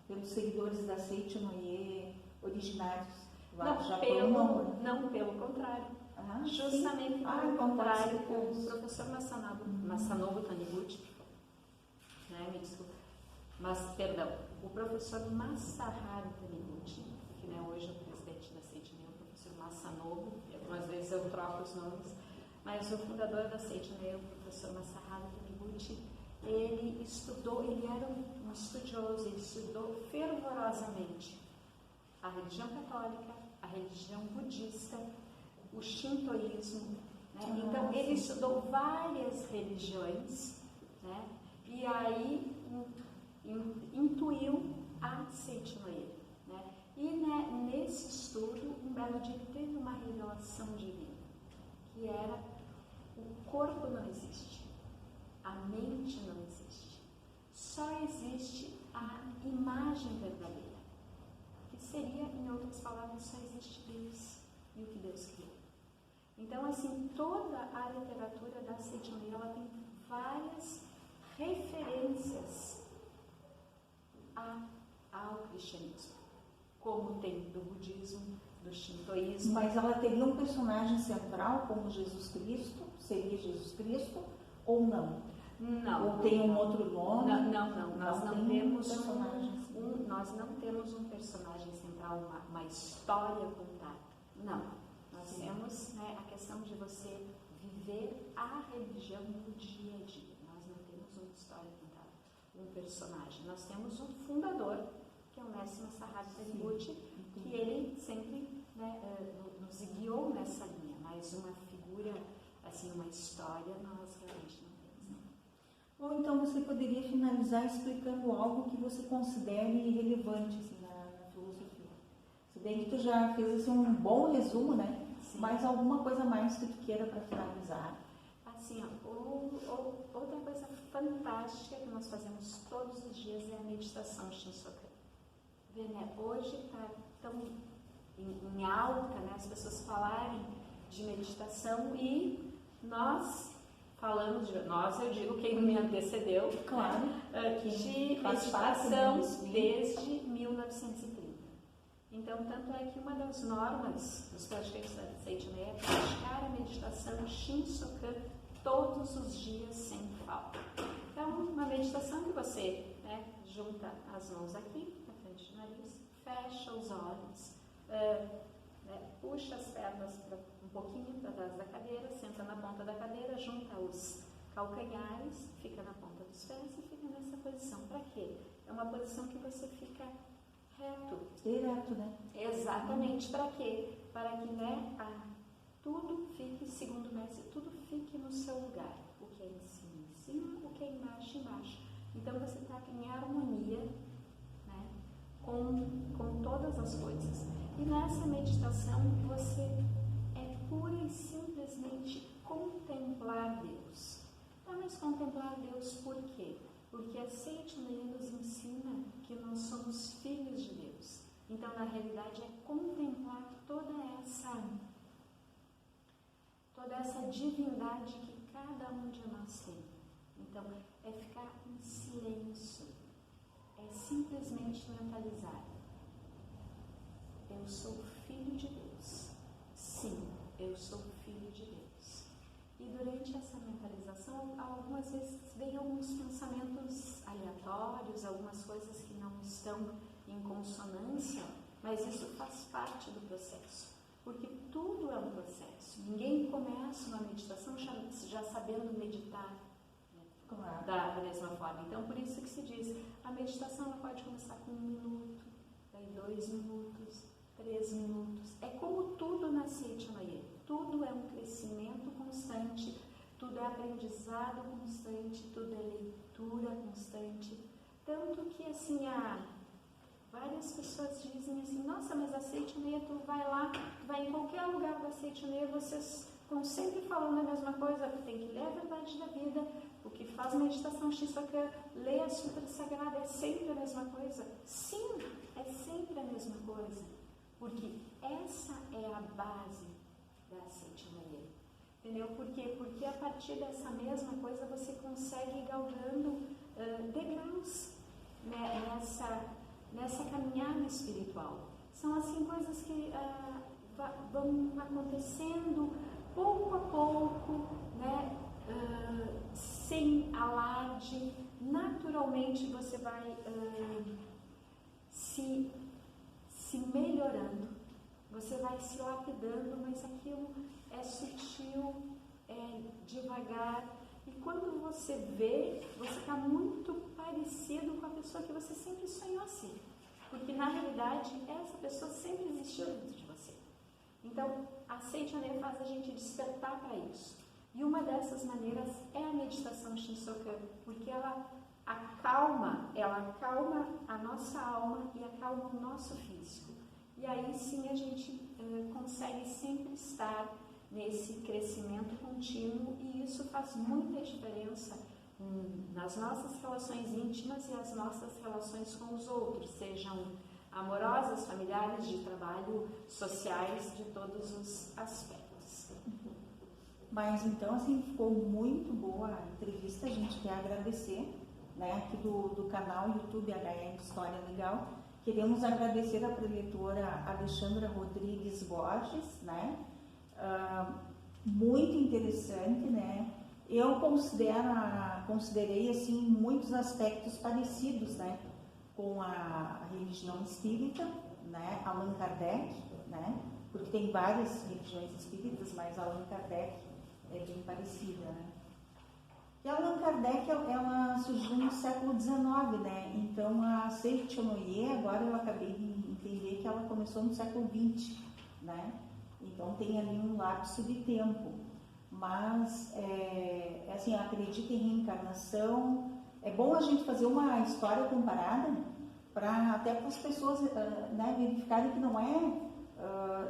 pelos seguidores da Seitinoye originários lá do Japão. Não, pelo contrário. Justamente pelo contrário, o professor Masanobu Taniguchi, né, me desculpa, o professor Masaharu Taniguchi, que né, hoje é o presidente da Seitinoye, o professor Masanobu, algumas vezes eu troco os nomes, mas o fundador da Seitinoye, o professor Masaharu Taniguchi, ele era um estudioso, ele estudou fervorosamente a religião católica, a religião budista, o shintoísmo, né? Então ele estudou várias religiões, né? E aí intuiu a Seitinoye, né? E nesse estudo, um belo dia ele teve uma revelação divina, que era: o corpo não existe, a mente não existe, só existe a imagem verdadeira, que seria, em outras palavras, só existe Deus e o que Deus criou. Então, assim, toda a literatura da Seitinoye, ela tem várias referências ao cristianismo, como tem do budismo, do shintoísmo. Mas ela teria um personagem central como Jesus Cristo? Seria Jesus Cristo ou não? Não. Ou tem um outro nome? Não. Nós não temos nós não temos um personagem central, uma história contada. Não. Nós temos, né, a questão de você viver a religião no dia a dia. Nós não temos uma história contada, um personagem. Nós temos um fundador, que é o mestre Masaharu Taniguchi, que ele sempre, né, nos guiou nessa linha, mas uma figura, assim, uma história, nós realmente não temos. Ou então você poderia finalizar explicando algo que você considere relevante assim, na filosofia. Se bem que tu já fez assim, um bom resumo, né? Sim. Mas alguma coisa mais que tu queira para finalizar? Assim, outra coisa fantástica que nós fazemos todos os dias é a meditação Shinsokan. Hoje está tão em alta, né, as pessoas falarem de meditação, e nós falamos eu digo quem me antecedeu, claro, de meditação desde 1930. Então, tanto é que uma das normas dos praticantes da Seitinoye é praticar a meditação Shinsokan todos os dias sem falta. Então, uma meditação que você, né, junta as mãos aqui, na frente do nariz, fecha os olhos, puxa as pernas um pouquinho para trás da cadeira, senta na ponta da cadeira, junta os calcanhares, fica na ponta dos pés e fica nessa posição. Para quê? É uma posição que você fica reto. Direto, né? Exatamente. Para quê? Para que, né, tudo fique, segundo o mestre, tudo fique no seu lugar. O que é em cima, o que é embaixo, embaixo. Então você está em harmonia, né, com todas as coisas. E nessa meditação você é pura e simplesmente contemplar Deus. Então, mas contemplar Deus por quê? Porque a Seitinoye nos ensina que nós somos filhos Então, na realidade, é contemplar toda essa divindade que cada um de nós tem. Então, é ficar em silêncio, é simplesmente mentalizar. Eu sou filho de Deus. Sim, eu sou filho de Deus. E durante essa mentalização, algumas vezes vem alguns pensamentos aleatórios, algumas coisas que não estão em consonância, mas isso faz parte do processo, porque tudo é um processo. Ninguém começa uma meditação já sabendo meditar, né? Claro. Da mesma forma. Então, por isso que se diz, a meditação ela pode começar com 1 minuto, daí 2 minutos, 3 minutos. É como tudo na Seitanoye. Tudo é um crescimento constante, tudo é aprendizado constante, tudo é leitura constante. Tanto que, assim, várias pessoas dizem assim, nossa, mas a Seitanoye, tu vai lá, tu vai em qualquer lugar da Seitanoye, vocês estão sempre falando a mesma coisa, tu tem que ler a verdade da vida, o que faz meditação Shinsokan, ler a Sutra Sagrada, é sempre a mesma coisa. Sim, é sempre a mesma coisa, porque essa é a base da Seitanoye. Entendeu? Por quê? Porque a partir dessa mesma coisa você consegue ir galgando degraus, né, nessa caminhada espiritual. São assim coisas que vão acontecendo pouco a pouco, né, sem alarde. Naturalmente você vai se melhorando, você vai se lapidando, mas aquilo é sutil, é devagar, e quando você vê, você está muito parecido com a pessoa que você sempre sonhou ser, porque na realidade essa pessoa sempre existiu dentro de você. Então a Seitanoye faz a gente despertar para isso, e uma dessas maneiras é a meditação Shinsokan, porque ela acalma a nossa alma e acalma o nosso físico, e aí sim a gente consegue sempre estar nesse crescimento contínuo, e isso faz muita diferença nas nossas relações íntimas e as nossas relações com os outros, sejam amorosas, familiares, de trabalho, sociais, de todos os aspectos. Mas então, assim, ficou muito boa a entrevista, a gente quer agradecer, né, aqui do canal YouTube HL História Legal. Queremos agradecer a preletora Alexandra Rodrigues Borges, né? Muito interessante, né? Eu considerei assim muitos aspectos parecidos, né, com a religião espírita, né, Allan Kardec, né, porque tem várias religiões espíritas, mas Allan Kardec é bem parecida, né? E a Allan Kardec, ela surgiu no século XIX, né? Então a Seitanoye, agora eu acabei de entender que ela começou no século XX, né? Então tem ali um lapso de tempo, mas assim, acredito em reencarnação. É bom a gente fazer uma história comparada, até para as pessoas né, verificarem que não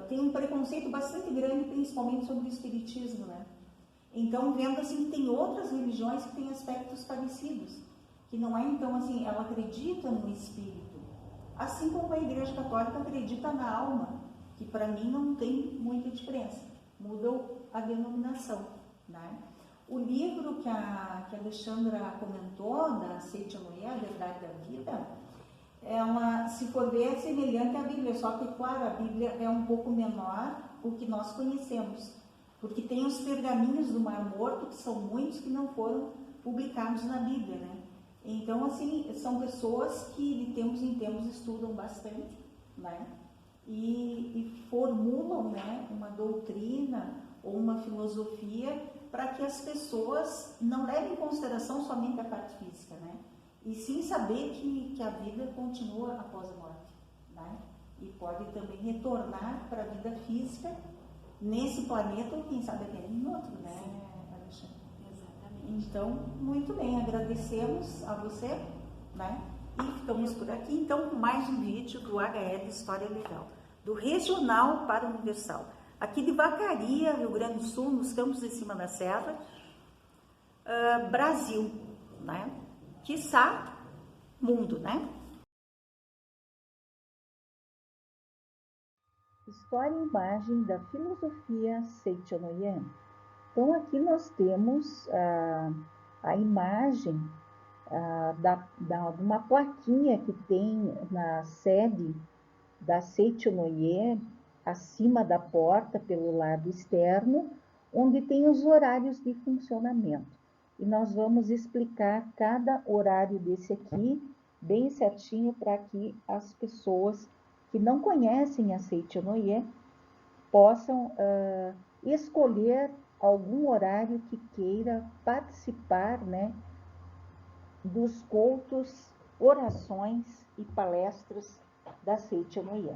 tem um preconceito bastante grande, principalmente sobre o espiritismo, né? Então, vendo assim que tem outras religiões que têm aspectos parecidos, que não é, então, assim, ela acredita no espírito, assim como a Igreja Católica acredita na alma, que para mim não tem muita diferença, muda a denominação, né? O livro que a Alexandra comentou, da Seitanoye, A Verdade da Vida, se for ver, é semelhante à Bíblia, só que, claro, a Bíblia é um pouco menor do que nós conhecemos, porque tem os pergaminhos do Mar Morto, que são muitos que não foram publicados na Bíblia, né? Então, assim, são pessoas que de tempos em tempos estudam bastante, né? E formulam, né, uma doutrina ou uma filosofia para que as pessoas não levem em consideração somente a parte física, né? E sim saber que a vida continua após a morte, né? E pode também retornar para a vida física nesse planeta ou quem sabe até em outro, né, Alexandre? Exatamente. Então, muito bem, agradecemos a você, né? E ficamos por aqui, então, com mais um vídeo do HL História Legal, do regional para o universal. Aqui de Vacaria, Rio Grande do Sul, nos campos de cima da serra, Brasil, né? Quiçá, mundo, né? História e imagem da filosofia Seichonoye. Então, aqui nós temos a imagem de uma plaquinha que tem na sede da Seichonoye, acima da porta, pelo lado externo, onde tem os horários de funcionamento. E nós vamos explicar cada horário desse aqui, bem certinho, para que as pessoas que não conhecem a Seichonoye possam escolher algum horário que queira participar, né, dos cultos, orações e palestras da Seichonoye.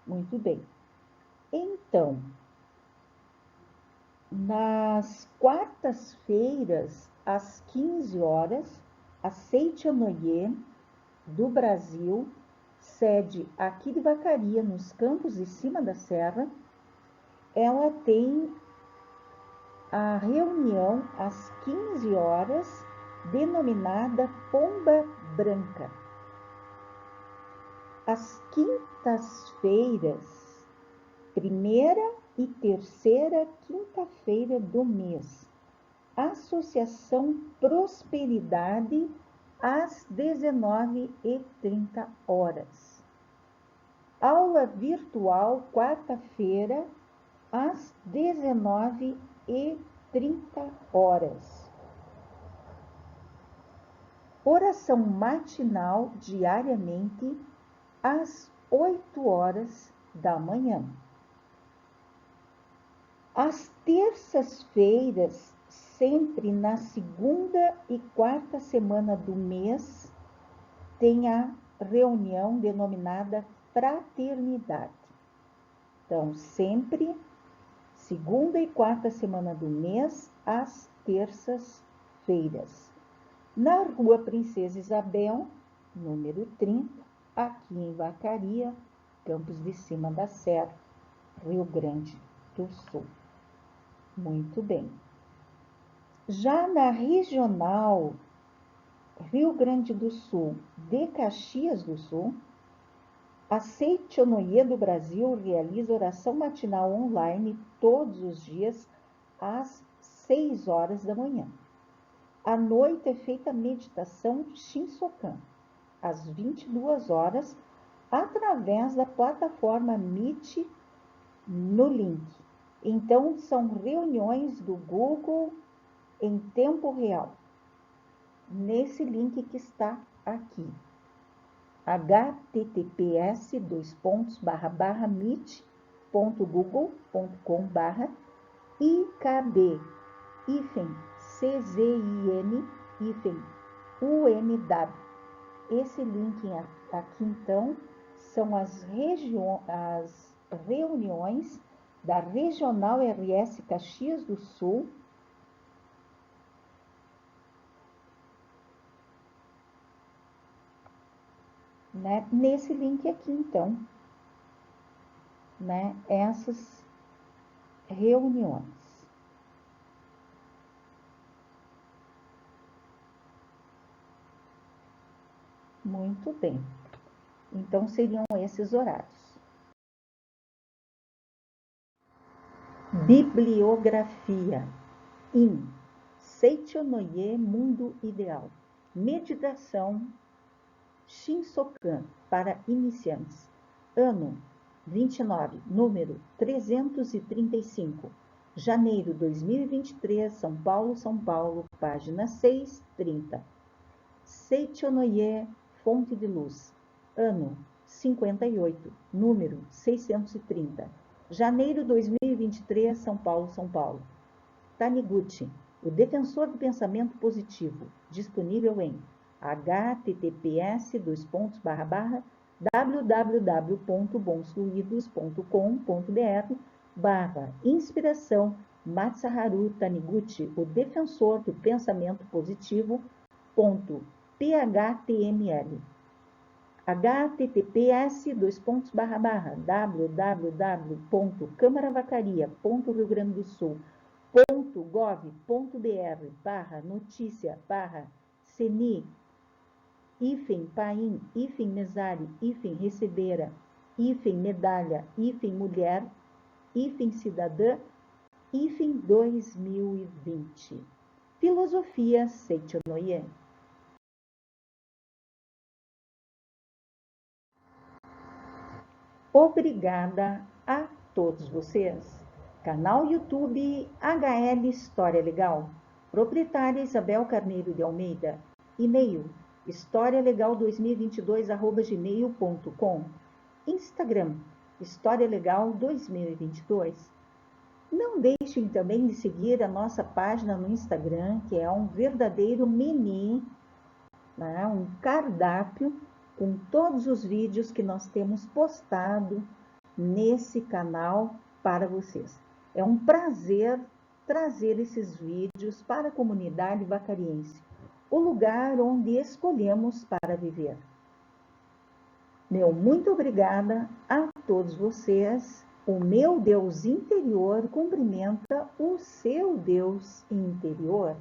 Muito bem. Então, nas quartas-feiras, às 15 horas, a Seichonoye do Brasil, sede aqui de Vacaria, nos Campos de Cima da Serra, ela tem a reunião às 15 horas, denominada Pomba Branca. Às quintas-feiras, primeira e terceira quinta-feira do mês, Associação Prosperidade, às 19h30. Aula virtual, quarta-feira, às 19h30. Oração matinal diariamente, às 8 horas da manhã. Às terças-feiras, sempre na segunda e quarta semana do mês, tem a reunião denominada Fraternidade. Então, sempre segunda e quarta semana do mês, às terças-feiras. Na Rua Princesa Isabel, número 30, aqui em Vacaria, Campos de Cima da Serra, Rio Grande do Sul. Muito bem. Já na regional Rio Grande do Sul de Caxias do Sul, a Seichonoye do Brasil realiza oração matinal online todos os dias às 6 horas da manhã. À noite é feita a meditação Shinsokan, às 22 horas, através da plataforma Meet no link. Então, são reuniões do Google em tempo real, nesse link que está aqui, https://meet.google.com/ICZIN-UNW. Esse link aqui, então, são as reuniões da Regional RS Caxias do Sul, né? Nesse link aqui, então, né? Essas reuniões. Muito bem. Então, seriam esses horários. Bibliografia. Seichonoye Mundo Ideal. Meditação Shinsokan para iniciantes. Ano 29, número 335. Janeiro 2023, São Paulo, página 630. Seichonoye Fonte de Luz. Ano 58, número 630. Janeiro 2023, São Paulo. Taniguchi, o defensor do pensamento positivo, disponível em https://www.bonsfluidos.com.br/inspiração Masaharu Taniguchi, o defensor do pensamento positivo, .phtml. https://www.câmaravacariaa.riograndedosul.gov.br/notícia/ceni, -paim, -mesari, -recebera, medalha, mulher, cidadã, 2020. Filosofia Seichonoye. Obrigada a todos vocês. Canal YouTube HL História Legal. Proprietária Isabel Carneiro de Almeida. E-mail historialegal2022@gmail.com. Instagram História Legal 2022. Não deixem também de seguir a nossa página no Instagram, que é um verdadeiro menu, né? Um cardápio com todos os vídeos que nós temos postado nesse canal para vocês. É um prazer trazer esses vídeos para a comunidade vacariense, o lugar onde escolhemos para viver. Meu muito obrigada a todos vocês. O meu Deus interior cumprimenta o seu Deus interior.